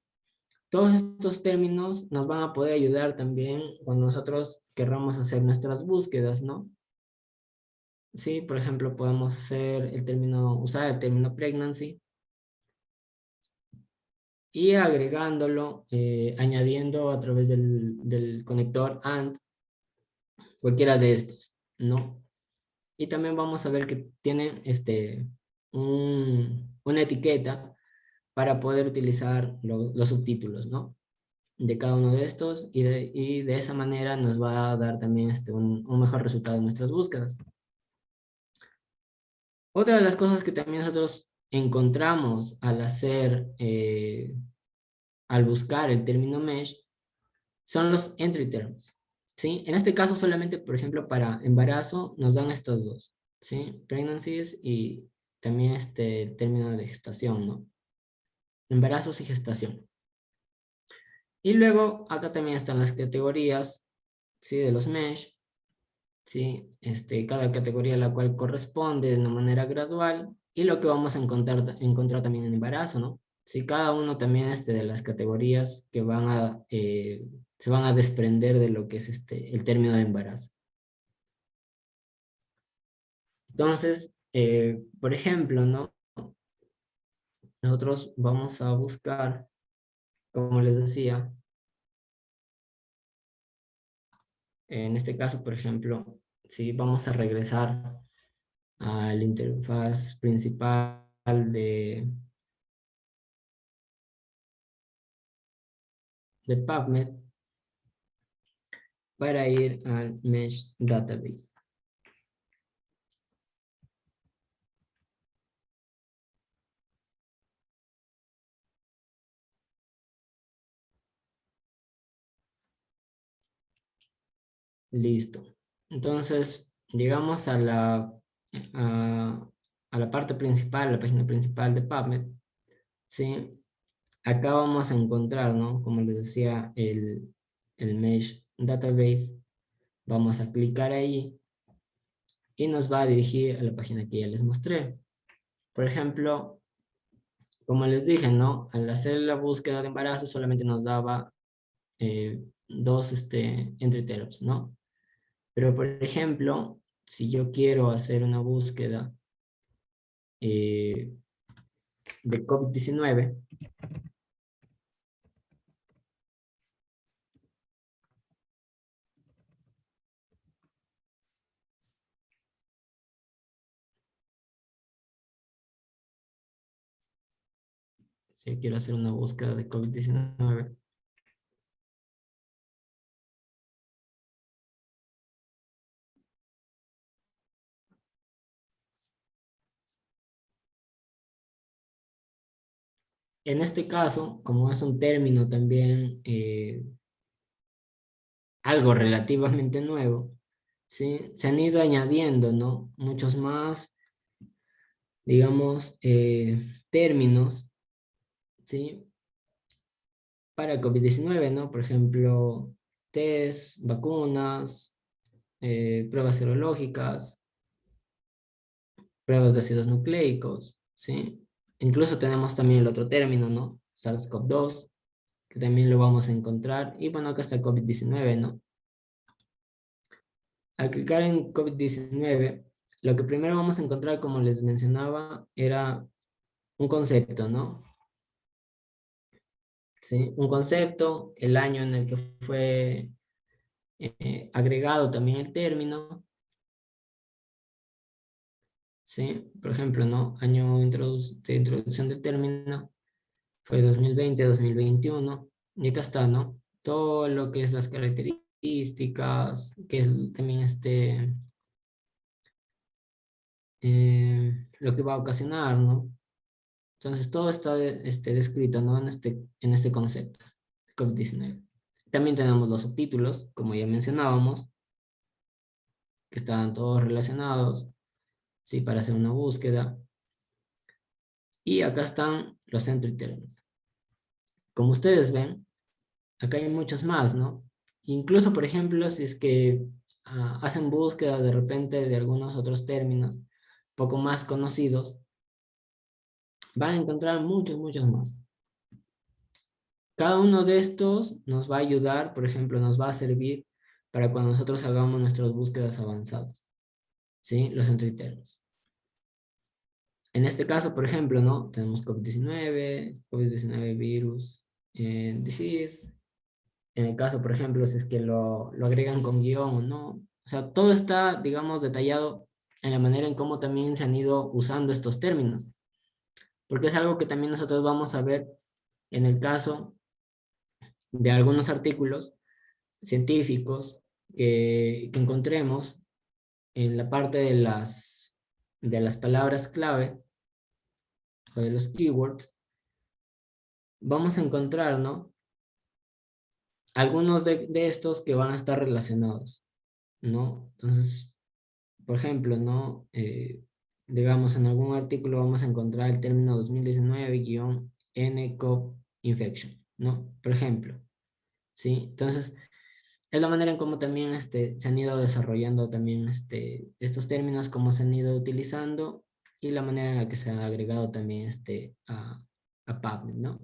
Todos estos términos nos van a poder ayudar también cuando nosotros querramos hacer nuestras búsquedas, ¿no? Sí, por ejemplo, podemos usar el término pregnancy y agregándolo, añadiendo a través del conector AND cualquiera de estos, ¿no? Y también vamos a ver que tienen una etiqueta para poder utilizar los subtítulos, ¿no? De cada uno de estos y de esa manera nos va a dar también un mejor resultado en nuestras búsquedas. Otra de las cosas que también nosotros encontramos al buscar el término mesh son los entry terms, ¿sí? En este caso solamente, por ejemplo, para embarazo nos dan estos dos, ¿sí? Pregnancies y también este término de gestación, ¿no? Embarazos y gestación. Y luego acá también están las categorías, ¿sí? De los mesh, ¿sí? Cada categoría a la cual corresponde de una manera gradual y lo que vamos a encontrar también en embarazo, ¿no? Sí, cada uno también de las categorías que se van a desprender de lo que es el término de embarazo. Entonces, por ejemplo, ¿no? Nosotros vamos a buscar, como les decía, en este caso, por ejemplo, ¿sí? Vamos a regresar a la interfaz principal de PubMed para ir al Mesh Database. Listo. Entonces, llegamos a la parte principal, la página principal de PubMed. ¿Sí? Acá vamos a encontrar, ¿no? Como les decía, el Mesh Database. Vamos a clicar ahí y nos va a dirigir a la página que ya les mostré. Por ejemplo, como les dije, ¿no? Al hacer la búsqueda de embarazo solamente nos daba dos entry terms, ¿no? Pero, por ejemplo, si yo quiero hacer una búsqueda eh, de COVID-19, si quiero hacer una búsqueda de COVID-19, en este caso, como es un término también algo relativamente nuevo, ¿sí? Se han ido añadiendo, ¿no? Muchos más, digamos, términos, ¿sí? Para COVID-19, ¿no? Por ejemplo, test, vacunas, pruebas serológicas, pruebas de ácidos nucleicos, ¿sí? Incluso tenemos también el otro término, ¿no? SARS-CoV-2, que también lo vamos a encontrar. Y bueno, acá está COVID-19, ¿no? Al clicar en COVID-19, lo que primero vamos a encontrar, como les mencionaba, era un concepto, ¿no? ¿Sí? Un concepto, el año en el que fue agregado también el término, ¿sí? Por ejemplo, ¿no? Año de introducción del término fue 2020, 2021, y acá está, ¿no? Todo lo que es las características, que es también lo que va a ocasionar, ¿no? Entonces, todo está descrito, ¿no? En este concepto, COVID-19. También tenemos los subtítulos, como ya mencionábamos, que están todos relacionados, ¿sí? Para hacer una búsqueda. Y acá están los entry terms. Como ustedes ven, acá hay muchos más, ¿no? Incluso, por ejemplo, si es que hacen búsquedas de repente de algunos otros términos poco más conocidos, van a encontrar muchos, muchos más. Cada uno de estos nos va a ayudar, por ejemplo, nos va a servir para cuando nosotros hagamos nuestras búsquedas avanzadas, ¿sí? Los entry terms. En este caso, por ejemplo, ¿no? Tenemos COVID-19 virus, disease. En el caso, por ejemplo, si es que lo agregan con guión o no. O sea, todo está, digamos, detallado en la manera en cómo también se han ido usando estos términos. Porque es algo que también nosotros vamos a ver en el caso de algunos artículos científicos que encontremos en la parte de las palabras clave o de los keywords. Vamos a encontrar, ¿no? Algunos de estos que van a estar relacionados, ¿no? Entonces, por ejemplo, ¿no? Digamos, en algún artículo vamos a encontrar el término 2019-nCoV infection, ¿no? Por ejemplo, ¿sí? Entonces, es la manera en cómo también se han ido desarrollando también estos términos, cómo se han ido utilizando y la manera en la que se ha agregado también a PubMed, ¿no?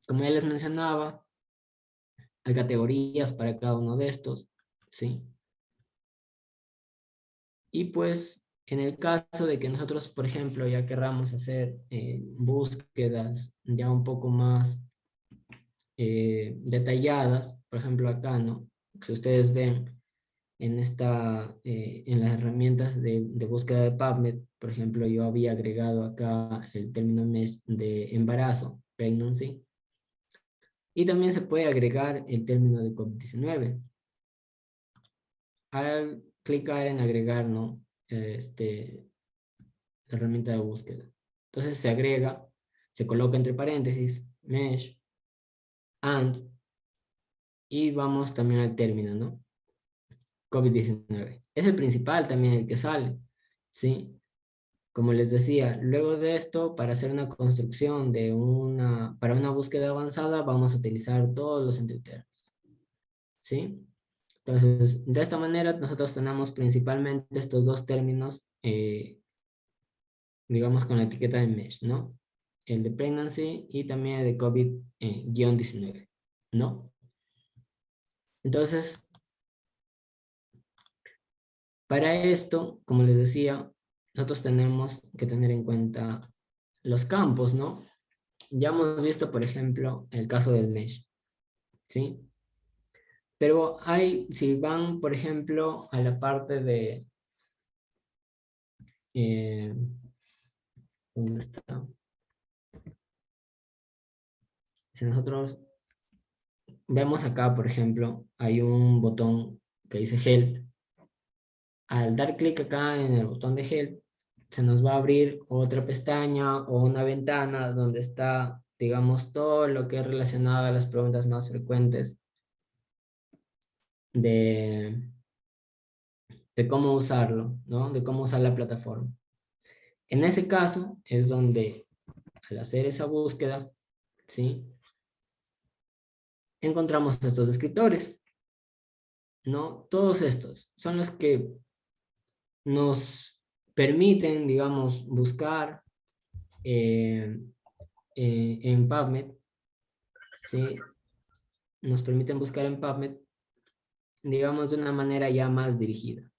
Como ya les mencionaba, hay categorías para cada uno de estos, ¿sí? Y pues en el caso de que nosotros, por ejemplo, ya querramos hacer búsquedas ya un poco más detalladas, por ejemplo acá, ¿no? Si ustedes ven en las herramientas de búsqueda de PubMed, por ejemplo, yo había agregado acá el término de embarazo, pregnancy, y también se puede agregar el término de COVID-19. Al clicar en agregar, ¿no? La herramienta de búsqueda. Entonces se agrega, se coloca entre paréntesis, mesh, and, y vamos también al término, ¿no? COVID-19. Es el principal también el que sale, ¿sí? Como les decía, luego de esto, para hacer una construcción para una búsqueda avanzada, vamos a utilizar todos los entryterms, ¿sí? Entonces, de esta manera, nosotros tenemos principalmente estos dos términos digamos, con la etiqueta de mesh, ¿no? El de pregnancy y también el de COVID-19, ¿no? Entonces, para esto, como les decía, nosotros tenemos que tener en cuenta los campos, ¿no? Ya hemos visto, por ejemplo, el caso del mesh, ¿sí? Pero hay, si van, por ejemplo, a la parte de... eh, ¿dónde está? Si nosotros vemos acá, por ejemplo, hay un botón que dice Help. Al dar clic acá en el botón de Help, se nos va a abrir otra pestaña o una ventana donde está, digamos, todo lo que es relacionado a las preguntas más frecuentes de, de cómo usarlo, ¿no? De cómo usar la plataforma. En ese caso es donde, al hacer esa búsqueda, ¿sí? Encontramos estos descriptores, ¿no? Todos estos son los que nos permiten, digamos, buscar en PubMed, ¿sí? Nos permiten buscar en PubMed, digamos, de una manera ya más dirigida.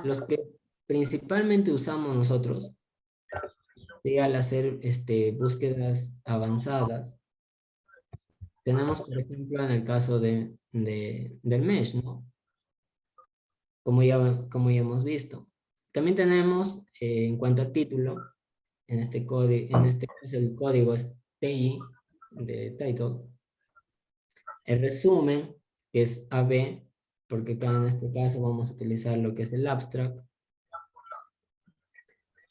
Los que principalmente usamos nosotros, ¿sí? Al hacer búsquedas avanzadas, tenemos, por ejemplo, en el caso del mesh, ¿no? Como ya hemos visto. También tenemos, en cuanto a título, en este código, en este caso el código es TI, de title. El resumen, que es AB, porque acá en este caso vamos a utilizar lo que es el abstract.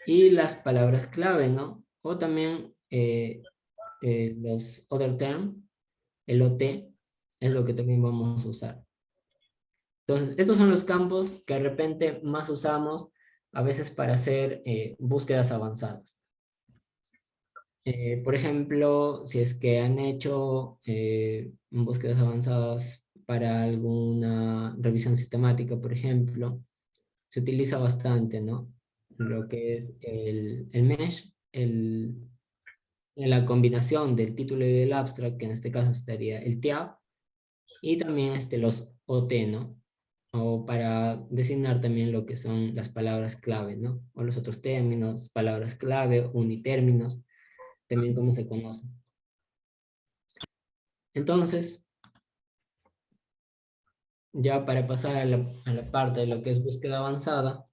Y las palabras clave, ¿no? O también los other term, el OT, es lo que también vamos a usar. Entonces, estos son los campos que de repente más usamos a veces para hacer búsquedas avanzadas. Por ejemplo, si es que han hecho búsquedas avanzadas para alguna revisión sistemática, por ejemplo, se utiliza bastante, ¿no? Lo que es el mesh, la combinación del título y del abstract, que en este caso estaría el TIAB, y también los OT, ¿no? O para designar también lo que son las palabras clave, ¿no? O los otros términos, palabras clave, unitérminos, también como se conocen. Entonces, ya para pasar a la parte de lo que es búsqueda avanzada,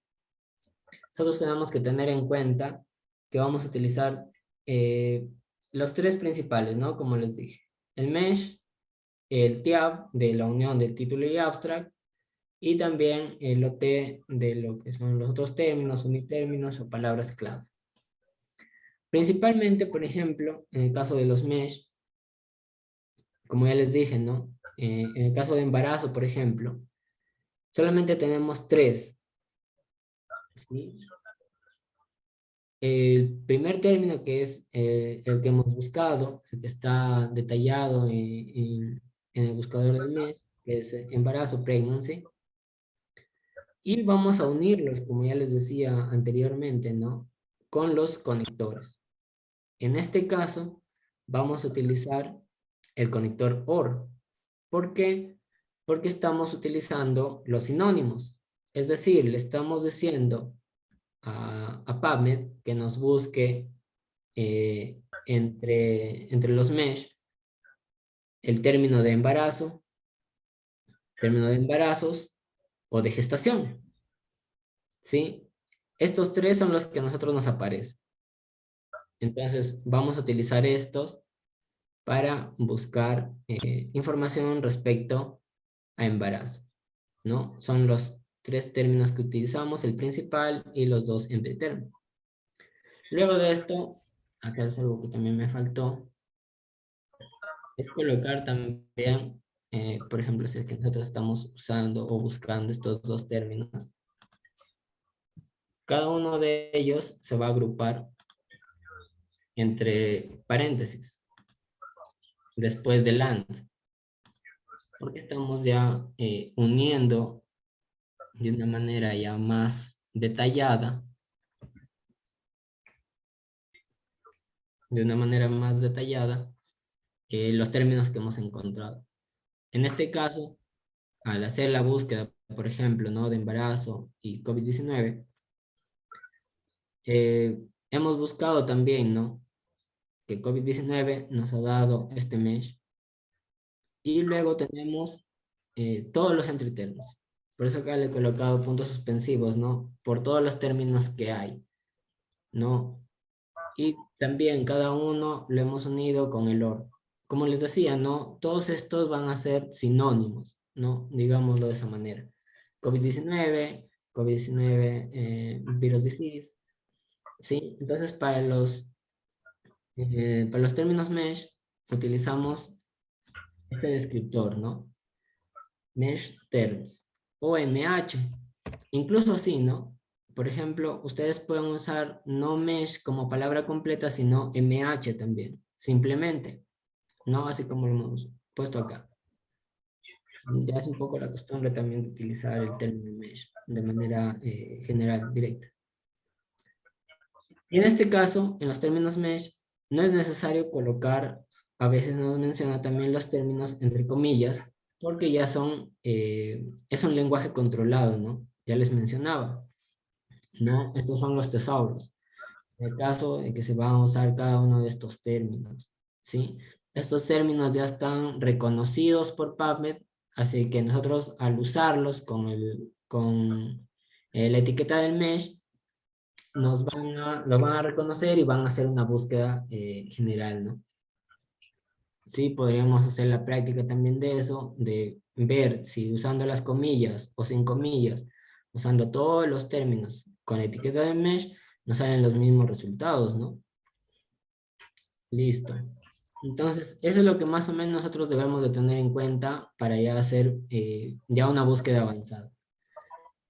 nosotros tenemos que tener en cuenta que vamos a utilizar los tres principales, ¿no? Como les dije, el mesh, el TIAB de la unión del título y abstract, y también el OT de lo que son los otros términos, unitérminos o palabras clave. Principalmente, por ejemplo, en el caso de los mesh, como ya les dije, ¿no? En el caso de embarazo, por ejemplo, solamente tenemos tres, ¿sí? El primer término, que es el que hemos buscado, el que está detallado en el buscador del mes, que es embarazo, pregnancy. Y vamos a unirlos, como ya les decía anteriormente, ¿no? Con los conectores. En este caso, vamos a utilizar el conector OR. ¿Por qué? Porque estamos utilizando los sinónimos. Es decir, le estamos diciendo a PubMed que nos busque entre los mesh el término de embarazo, término de embarazos o de gestación. ¿Sí? Estos tres son los que a nosotros nos aparecen. Entonces, vamos a utilizar estos para buscar información respecto a embarazo, ¿no? Son los tres términos que utilizamos, el principal y los dos entre términos. Luego de esto, acá es algo que también me faltó, es colocar también, por ejemplo, si es que nosotros estamos usando o buscando estos dos términos, cada uno de ellos se va a agrupar entre paréntesis, después del AND, porque estamos ya uniendo de una manera ya más detallada de una manera más detallada los términos que hemos encontrado. En este caso, al hacer la búsqueda, por ejemplo, ¿no? de embarazo y COVID-19, hemos buscado también, ¿no? que COVID-19 nos ha dado este mesh. Y luego tenemos todos los entritérminos. Por eso acá le he colocado puntos suspensivos, ¿no? Por todos los términos que hay, ¿no? Y también cada uno lo hemos unido con el OR. Como les decía, ¿no? Todos estos van a ser sinónimos, ¿no? Digámoslo de esa manera. COVID-19, COVID-19, virus disease, ¿sí? Entonces, para los términos mesh, utilizamos este descriptor, ¿no? Mesh terms o MH. Incluso así, ¿no? Por ejemplo, ustedes pueden usar no mesh como palabra completa, sino MH también, simplemente, ¿no? Así como lo hemos puesto acá. Ya es un poco la costumbre también de utilizar el término mesh de manera general, directa. Y en este caso, en los términos mesh, no es necesario colocar, a veces nos menciona también los términos entre comillas, porque ya son, es un lenguaje controlado, ¿no? Ya les mencionaba, ¿no? Estos son los tesauros. En el caso de que se van a usar cada uno de estos términos, ¿sí? Estos términos ya están reconocidos por PubMed, así que nosotros al usarlos con la etiqueta del mesh, los van a reconocer y van a hacer una búsqueda general, ¿no? Sí, podríamos hacer la práctica también de eso, de ver si usando las comillas o sin comillas, usando todos los términos con la etiqueta de mesh, nos salen los mismos resultados, ¿no? Listo. Entonces, eso es lo que más o menos nosotros debemos de tener en cuenta para ya hacer ya una búsqueda avanzada.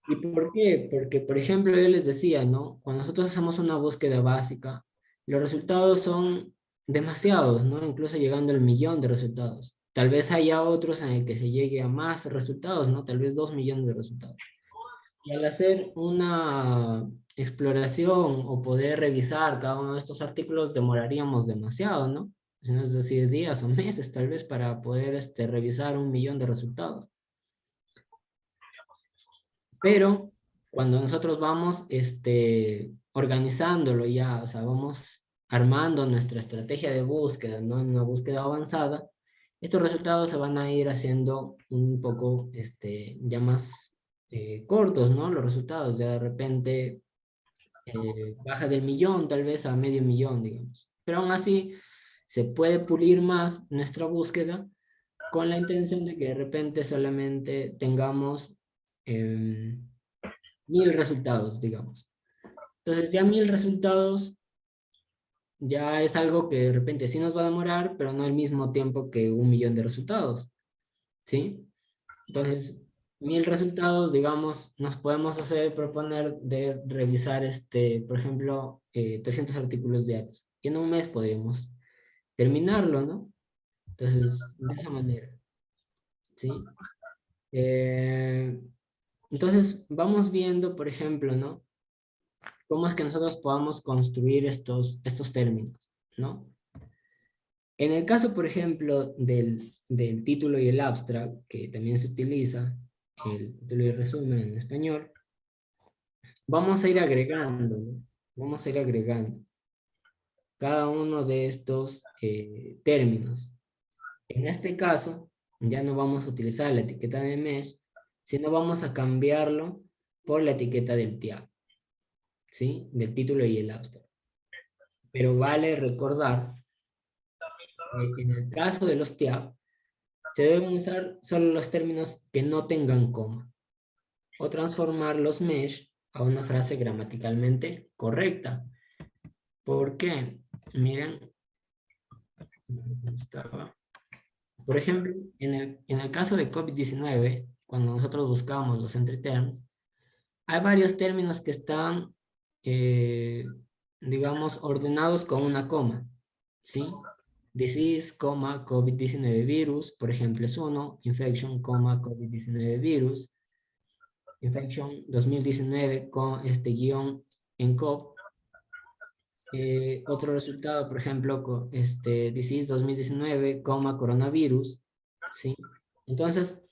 ¿Y por qué? Porque, por ejemplo, yo les decía, ¿no? Cuando nosotros hacemos una búsqueda básica, los resultados son demasiados, ¿no? Incluso llegando al millón de resultados. Tal vez haya otros en el que se llegue a más resultados, ¿no? Tal vez 2 millones de resultados. Y al hacer una exploración o poder revisar cada uno de estos artículos, demoraríamos demasiado, ¿no? Es decir, días o meses tal vez para poder revisar 1 millón de resultados. Pero cuando nosotros vamos organizándolo ya, o sea, vamos armando nuestra estrategia de búsqueda, ¿no? En una búsqueda avanzada, estos resultados se van a ir haciendo un poco ya más cortos, ¿no? Los resultados, ya de repente baja del millón tal vez a medio millón, digamos. Pero aún así se puede pulir más nuestra búsqueda con la intención de que de repente solamente tengamos 1000 resultados, digamos. Entonces ya 1000 resultados ya es algo que de repente sí nos va a demorar, pero no al mismo tiempo que 1 millón de resultados, ¿sí? Entonces, 1000 resultados, digamos, nos podemos proponer de revisar, por ejemplo, 300 artículos diarios. Y en un mes podríamos terminarlo, ¿no? Entonces, de esa manera, ¿sí? Eh, entonces, vamos viendo, por ejemplo, ¿no? Cómo es que nosotros podamos construir estos términos, ¿no? En el caso, por ejemplo, del título y el abstract, que también se utiliza, el título y resumen en español, vamos a ir agregando, ¿no? Vamos a ir agregando cada uno de estos términos. En este caso, ya no vamos a utilizar la etiqueta de mesh, sino vamos a cambiarlo por la etiqueta del TIA, ¿sí? Del título y el abstract. Pero vale recordar que en el caso de los TIA, se deben usar solo los términos que no tengan coma, o transformar los mesh a una frase gramaticalmente correcta. ¿Por qué? Miren, por ejemplo, en el caso de COVID-19, cuando nosotros buscamos los entry terms, hay varios términos que están, digamos, ordenados con una coma, ¿sí? Disease, COVID-19 virus, por ejemplo, es uno. Infection, COVID-19 virus. Infection 2019 con este guión en COP. Otro resultado, por ejemplo, disease 2019, coronavirus, ¿sí? Entonces,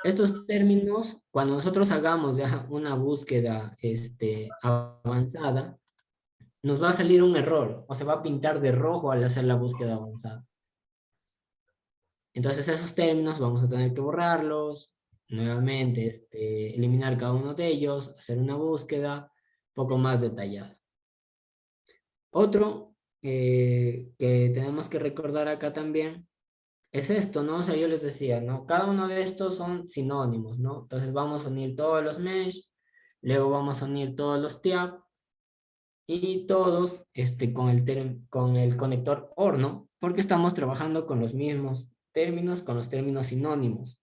estos términos, cuando nosotros hagamos ya una búsqueda avanzada, nos va a salir un error, o se va a pintar de rojo al hacer la búsqueda avanzada. Entonces, esos términos vamos a tener que borrarlos, nuevamente, eliminar cada uno de ellos, hacer una búsqueda un poco más detallada. Otro que tenemos que recordar acá también es esto, ¿no? O sea, yo les decía, ¿no? Cada uno de estos son sinónimos, ¿no? Entonces vamos a unir todos los mesh, luego vamos a unir todos los TIAP y todos con el conector OR, ¿no? Porque estamos trabajando con los mismos términos, con los términos sinónimos.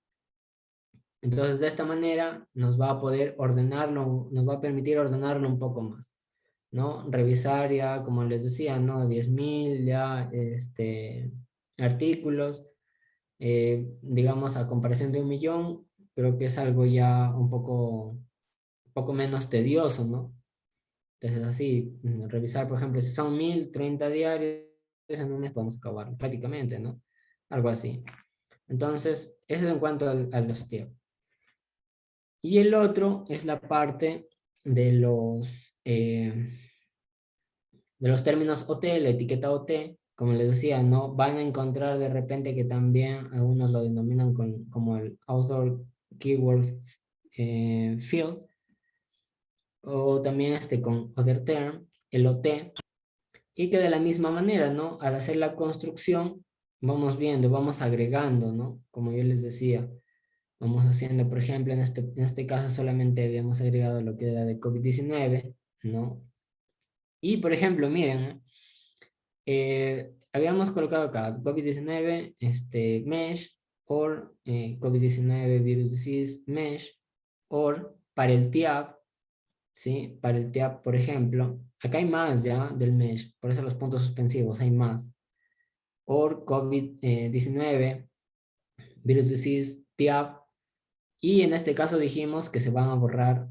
Entonces, de esta manera nos va a poder ordenarlo, nos va a permitir ordenarlo un poco más, ¿no? Revisar ya, como les decía, ¿no? 10.000 ya, artículos, digamos, a comparación de 1.000.000, creo que es algo ya un poco menos tedioso, ¿no? Entonces, así, revisar, por ejemplo, si son 1.030 diarios, en un mes podemos acabar prácticamente, ¿no? Algo así. Entonces, eso en cuanto a los tiempos. Y el otro es la parte de los términos OT, la etiqueta OT, como les decía, no van a encontrar de repente que también algunos lo denominan como el Author Keyword Field, o también con Other Term, el OT, y que de la misma manera, ¿no? Al hacer la construcción, vamos viendo, vamos agregando, ¿no? Como yo les decía, vamos haciendo, por ejemplo, en este caso solamente habíamos agregado lo que era de COVID-19, ¿no? Y, por ejemplo, miren, habíamos colocado acá COVID-19, mesh, or COVID-19 virus disease mesh, or para el TIAP, ¿sí? Para el TIAP, por ejemplo, acá hay más ya del mesh, por eso los puntos suspensivos, hay más. Or COVID-19 virus disease TIAP, y en este caso dijimos que se van a borrar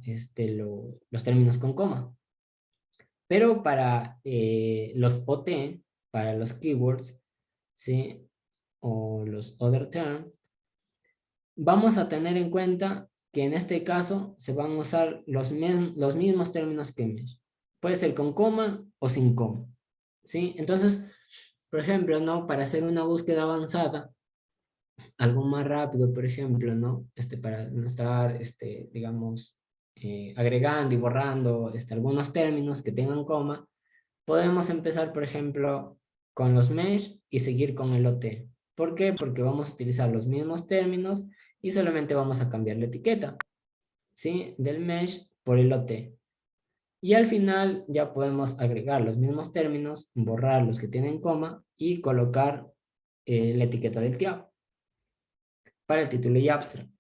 los términos con coma. Pero para los OT, para los keywords, ¿sí? O los other terms, vamos a tener en cuenta que en este caso se van a usar los mismos términos que mesh. Puede ser con coma o sin coma, ¿sí? Entonces, por ejemplo, ¿no? Para hacer una búsqueda avanzada, algo más rápido, por ejemplo, ¿no? Para no estar, digamos, agregando y borrando algunos términos que tengan coma, podemos empezar, por ejemplo, con los mesh y seguir con el OT. ¿Por qué? Porque vamos a utilizar los mismos términos y solamente vamos a cambiar la etiqueta, ¿sí? Del mesh por el OT. Y al final ya podemos agregar los mismos términos, borrar los que tienen coma y colocar la etiqueta del TIAP para el título y abstract.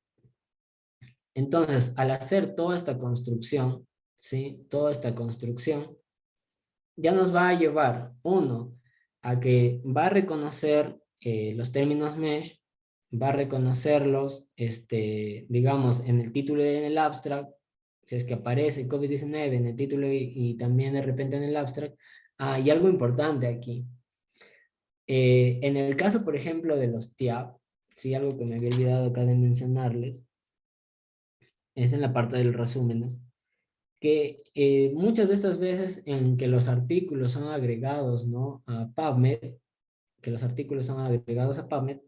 Entonces, al hacer toda esta construcción, ¿sí? Toda esta construcción, ya nos va a llevar, uno, a que va a reconocer los términos mesh, va a reconocerlos, digamos, en el título y en el abstract, si es que aparece COVID-19 en el título y también de repente en el abstract. Ah, y algo importante aquí. En el caso, por ejemplo, de los TIAP, sí, algo que me había olvidado acá de mencionarles, es en la parte de los resúmenes, que muchas de estas veces en que los artículos son agregados, ¿no? A PubMed, que los artículos son agregados a PubMed,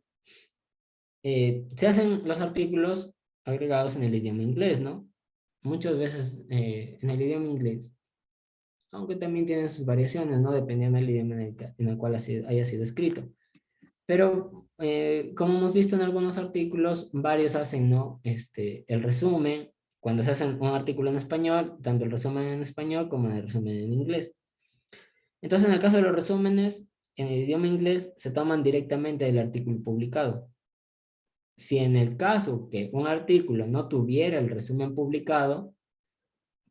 se hacen los artículos agregados en el idioma inglés, ¿no? Muchas veces en el idioma inglés, aunque también tiene sus variaciones, ¿no? Dependiendo del idioma en el cual haya sido escrito. Pero como hemos visto en algunos artículos, varios hacen, ¿no? El resumen, cuando se hace un artículo en español, tanto el resumen en español como el resumen en inglés. Entonces, en el caso de los resúmenes, en el idioma inglés se toman directamente del artículo publicado. Si en el caso que un artículo no tuviera el resumen publicado,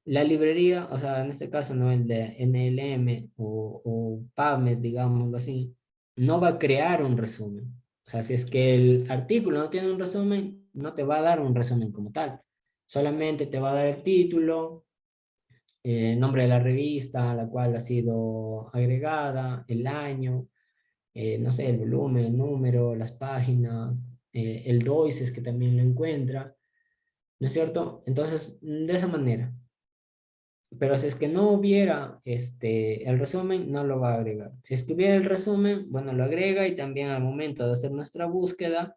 la librería, o sea, en este caso, ¿no? El de NLM o PubMed, digamos así, no va a crear un resumen. O sea, si es que el artículo no tiene un resumen, no te va a dar un resumen como tal. Solamente te va a dar el título, nombre de la revista a la cual ha sido agregada, el año, no sé, el volumen, el número, las páginas, el DOI, si es que también lo encuentra, ¿no es cierto? Entonces, de esa manera. Pero si es que no hubiera el resumen, no lo va a agregar. Si es que hubiera el resumen, bueno, lo agrega y también al momento de hacer nuestra búsqueda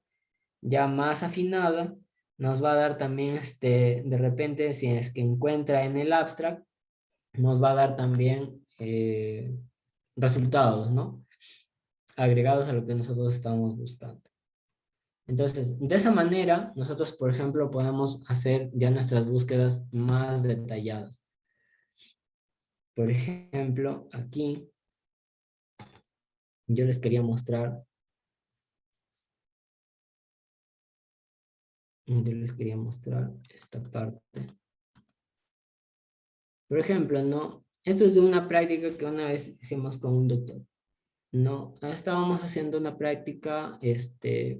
ya más afinada, nos va a dar también, de repente, si es que encuentra en el abstract, nos va a dar también resultados, ¿no? Agregados a lo que nosotros estamos buscando. Entonces, de esa manera, nosotros, por ejemplo, podemos hacer ya nuestras búsquedas más detalladas. Por ejemplo, aquí yo les quería mostrar, esta parte. Por ejemplo, ¿no? Esto es de una práctica que una vez hicimos con un doctor. No, estábamos haciendo una práctica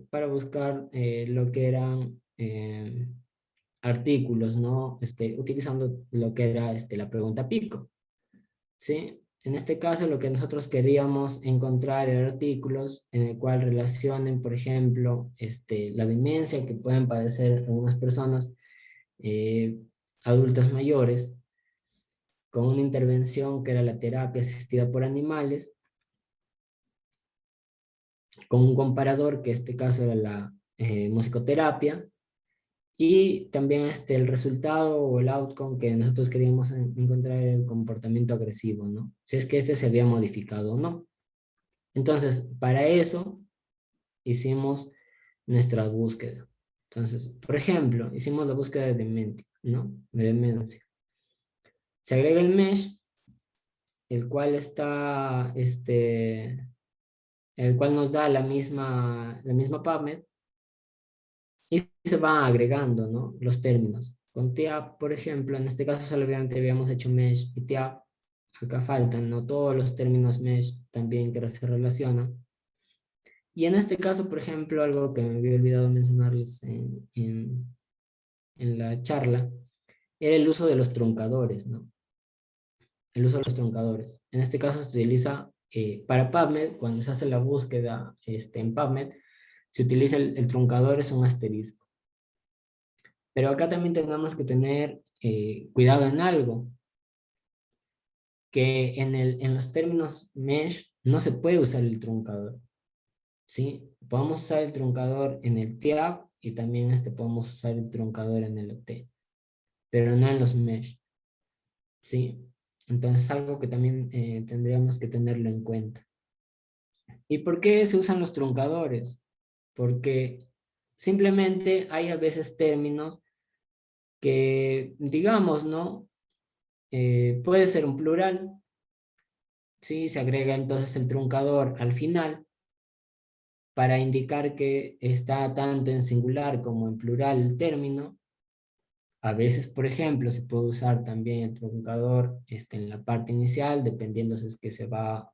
para buscar lo que eran artículos, ¿no? Utilizando lo que era la pregunta pico, ¿sí? En este caso, lo que nosotros queríamos encontrar eran artículos en el cual relacionen, por ejemplo, la demencia que pueden padecer algunas personas eh, adultas mayores con una intervención que era la terapia asistida por animales, con un comparador, que en este caso era la musicoterapia, y también el resultado o el outcome que nosotros queríamos encontrar era el comportamiento agresivo, ¿no? Si es que se había modificado o no. Entonces, para eso hicimos nuestra búsqueda. Entonces, por ejemplo, hicimos la búsqueda de demencia, ¿no? De demencia. Se agrega el mesh, el cual está, el cual nos da la misma PubMed, y se van agregando, ¿no? Los términos. Con TIAP, por ejemplo, en este caso solamente habíamos hecho mesh y TIAP. Acá faltan, ¿no? Todos los términos mesh también que se relacionan. Y en este caso, por ejemplo, algo que me había olvidado mencionarles en la charla, era el uso de los truncadores, ¿no? El uso de los truncadores. En este caso se utiliza para PubMed, cuando se hace la búsqueda en PubMed, se utiliza el truncador, es un asterisco. Pero acá también tenemos que tener cuidado en algo, que en los términos mesh no se puede usar el truncador, ¿sí? Podemos usar el truncador en el TIAP y también podemos usar el truncador en el OT, pero no en los mesh, ¿sí? Entonces es algo que también tendríamos que tenerlo en cuenta. ¿Y por qué se usan los truncadores? Porque simplemente hay a veces términos que, digamos, ¿no? Puede ser un plural, ¿sí? Se agrega entonces el truncador al final para indicar que está tanto en singular como en plural el término. A veces, por ejemplo, se puede usar también el truncador en la parte inicial, dependiendo si es que se va a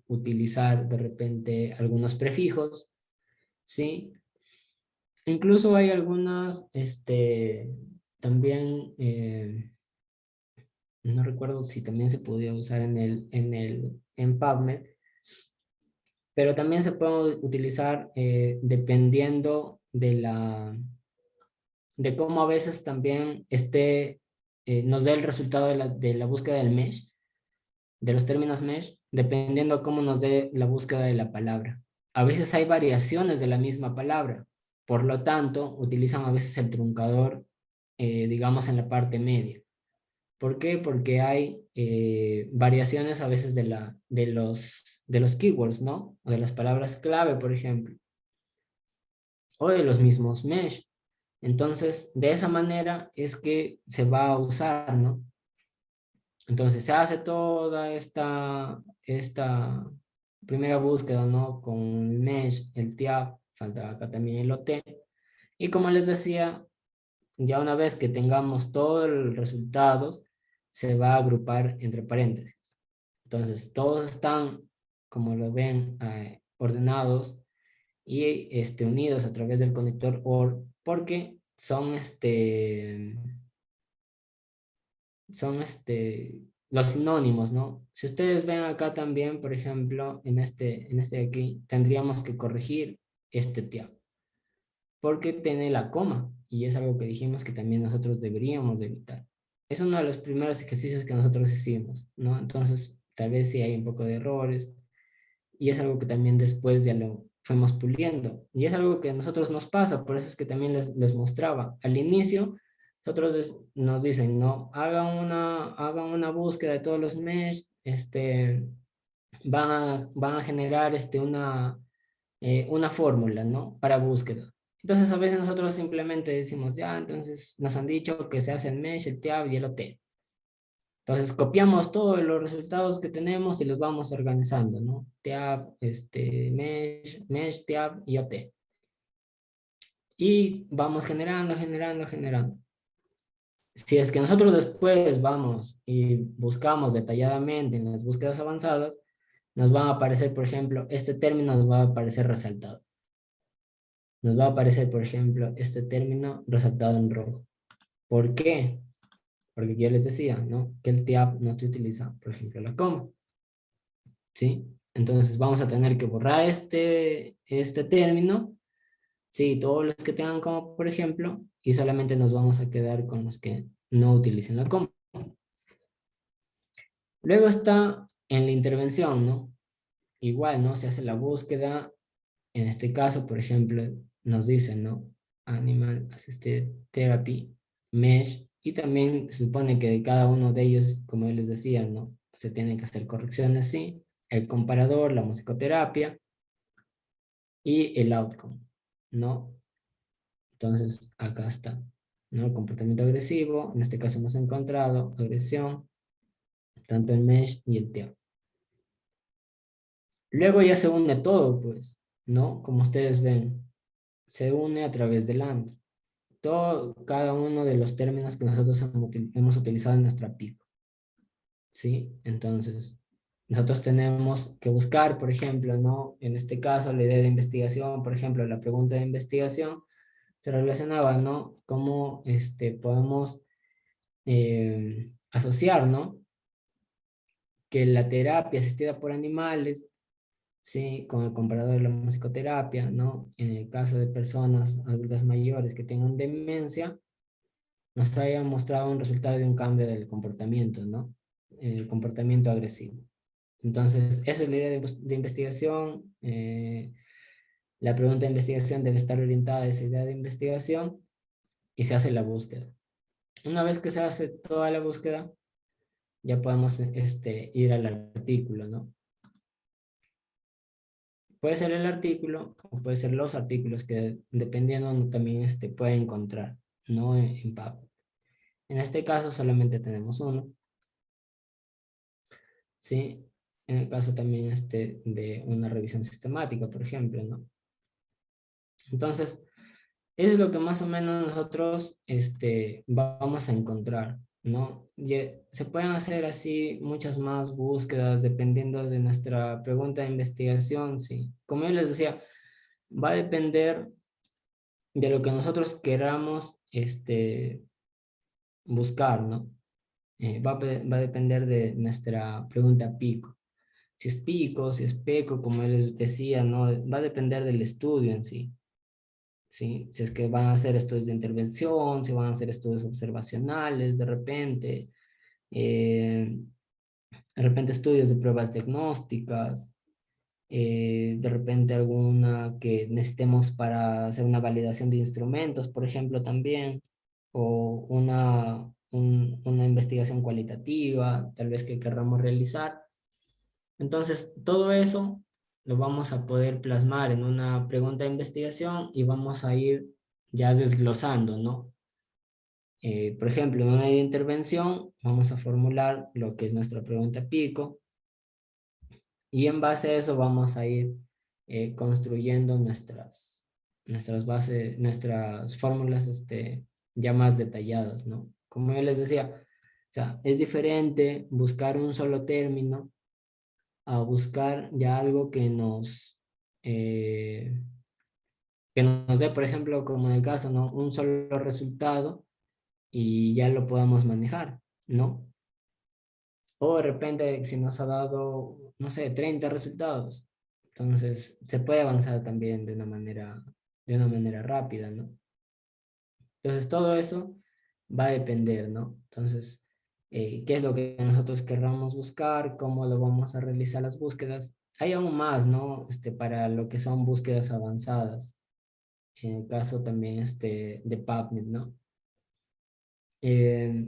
utilizar de repente algunos prefijos, ¿sí? Incluso hay algunas, también, no recuerdo si también se podía usar en PubMed, pero también se puede utilizar dependiendo de cómo a veces también nos dé el resultado de la búsqueda del mesh, de los términos mesh, dependiendo de cómo nos dé la búsqueda de la palabra. A veces hay variaciones de la misma palabra, por lo tanto, utilizan a veces el truncador, digamos, en la parte media. ¿Por qué? Porque hay variaciones a veces de los keywords, ¿no? O de las palabras clave, por ejemplo. O de los mismos mesh. Entonces, de esa manera es que se va a usar, ¿no? Entonces, se hace toda esta primera búsqueda, ¿no? Con el mesh, el TIAP, falta acá también el OT. Y como les decía, ya una vez que tengamos todos los resultados, se va a agrupar entre paréntesis. Entonces, todos están, como lo ven, ordenados y unidos a través del conector OR, porque son son los sinónimos, ¿no? Si ustedes ven acá también, por ejemplo, en este de aquí, tendríamos que corregir este tiap, porque tiene la coma, y es algo que dijimos que también nosotros deberíamos de evitar. Es uno de los primeros ejercicios que nosotros hicimos, ¿no? Entonces, tal vez sí hay un poco de errores, y es algo que también después ya lo fuimos puliendo. Y es algo que a nosotros nos pasa, por eso es que también les mostraba. Al inicio, nosotros nos dicen, no, hagan una búsqueda de todos los mesh, van a generar una fórmula, ¿no? Para búsqueda. Entonces a veces nosotros simplemente decimos, ya, entonces nos han dicho que se hace el mesh, el tab y el OT. Entonces copiamos todos los resultados que tenemos y los vamos organizando, ¿no? Tab, mesh, tab y OT. Y vamos generando, generando, generando. Si es que nosotros después vamos y buscamos detalladamente en las búsquedas avanzadas, nos va a aparecer, por ejemplo, este término nos va a aparecer resaltado. Nos va a aparecer, por ejemplo, este término resaltado en rojo. ¿Por qué? Porque yo les decía, ¿no? Que el tab no se utiliza, por ejemplo, la coma. ¿Sí? Entonces vamos a tener que borrar este término, ¿sí? Todos los que tengan coma, por ejemplo, y solamente nos vamos a quedar con los que no utilicen la coma. Luego está en la intervención, ¿no? Igual, ¿no? Se hace la búsqueda, en este caso, por ejemplo, nos dicen, ¿no? Animal Assisted Therapy, Mesh, y también se supone que de cada uno de ellos, como yo les decía, ¿no? Se tienen que hacer correcciones, sí, el comparador, la musicoterapia y el outcome, ¿no? Entonces, acá está, ¿no? El comportamiento agresivo, en este caso hemos encontrado agresión, tanto el Mesh y el TEO. Luego ya se une todo, pues, ¿no? Como ustedes ven, se une a través del AND. Cada uno de los términos que nosotros hemos utilizado en nuestra pico, ¿sí? Entonces, nosotros tenemos que buscar, por ejemplo, ¿no? En este caso, la idea de investigación, por ejemplo, la pregunta de investigación se relacionaba, ¿no? Cómo podemos asociar, ¿no? Que la terapia asistida por animales, ¿sí? Con el comparador de la musicoterapia, ¿no? En el caso de personas adultas mayores que tengan demencia, nos haya mostrado un resultado de un cambio del comportamiento, ¿no? El comportamiento agresivo. Entonces, esa es la idea de investigación. La pregunta de investigación debe estar orientada a esa idea de investigación y se hace la búsqueda. Una vez que se hace toda la búsqueda, ya podemos ir al artículo, ¿no? Puede ser el artículo o puede ser los artículos que dependiendo uno también puede encontrar, ¿no? En PubMed. En este caso solamente tenemos uno, ¿sí? En el caso también de una revisión sistemática, por ejemplo, ¿no? Entonces, eso es lo que más o menos nosotros vamos a encontrar, ¿no? Se pueden hacer así muchas más búsquedas dependiendo de nuestra pregunta de investigación, ¿sí? Como yo les decía, va a depender de lo que nosotros queramos buscar, ¿no? Va a depender de nuestra pregunta pico. Si es pico, si es peco, como él decía, ¿no? Va a depender del estudio en sí, ¿sí? Si es que van a hacer estudios de intervención, si van a hacer estudios observacionales eh, de repente estudios de pruebas diagnósticas, de repente alguna que necesitemos para hacer una validación de instrumentos, por ejemplo, también, o una investigación cualitativa, tal vez que querramos realizar. Entonces, todo eso lo vamos a poder plasmar en una pregunta de investigación y vamos a ir ya desglosando, ¿no? Por ejemplo, en una intervención vamos a formular lo que es nuestra pregunta pico y en base a eso vamos a ir construyendo nuestras bases, nuestras fórmulas ya más detalladas, ¿no? Como yo les decía, o sea, es diferente buscar un solo término a buscar ya algo eh, que nos dé, por ejemplo, como en el caso, ¿no? Un solo resultado y ya lo podamos manejar. ¿no? O de repente si nos ha dado, no sé, 30 resultados. Entonces, se puede avanzar también de una manera rápida, ¿no? Entonces, todo eso va a depender, ¿no? Entonces, ¿qué es lo que nosotros querramos buscar? ¿Cómo lo vamos a realizar las búsquedas? Hay aún más, ¿no? Para lo que son búsquedas avanzadas. En el caso también de PubMed, ¿no? Eh,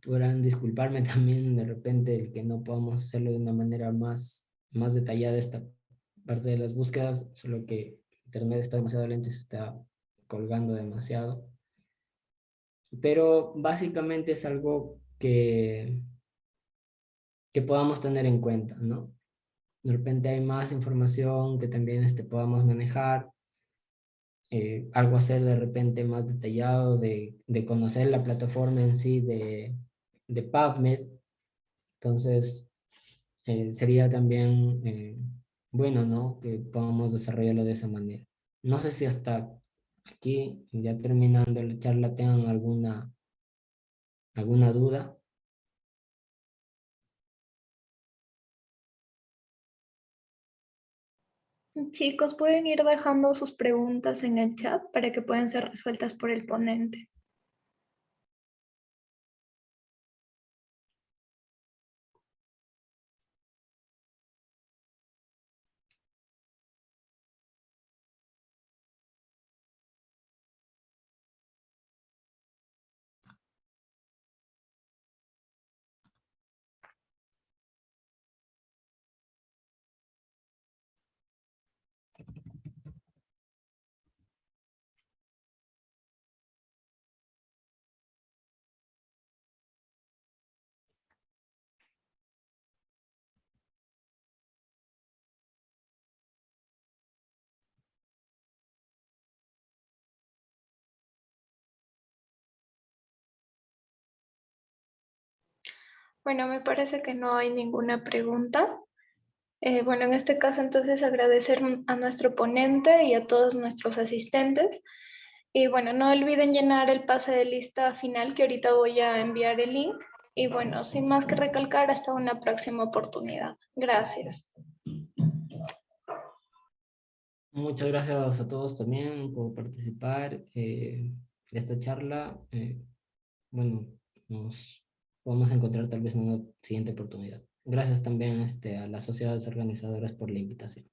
Podrán disculparme también de repente el que no podamos hacerlo de una manera más detallada esta parte de las búsquedas, solo que Internet está demasiado lento y se está colgando demasiado. Pero básicamente es algo que podamos tener en cuenta, ¿no? De repente hay más información que también podamos manejar, algo hacer de repente más detallado, de conocer la plataforma en sí de PubMed. Entonces, sería también bueno, ¿no? Que podamos desarrollarlo de esa manera. No sé si hasta aquí, ya terminando la charla, tengan alguna duda. Chicos, pueden ir dejando sus preguntas en el chat para que puedan ser resueltas por el ponente. Bueno, me parece que no hay ninguna pregunta. Bueno, en este caso entonces agradecer a nuestro ponente y a todos nuestros asistentes. Y bueno, no olviden llenar el pase de lista final que ahorita voy a enviar el link. Y bueno, sin más que recalcar, hasta una próxima oportunidad. Gracias. Muchas gracias a todos también por participar de esta charla. Bueno, nos vamos a encontrar tal vez en una siguiente oportunidad. Gracias también a las sociedades organizadoras por la invitación.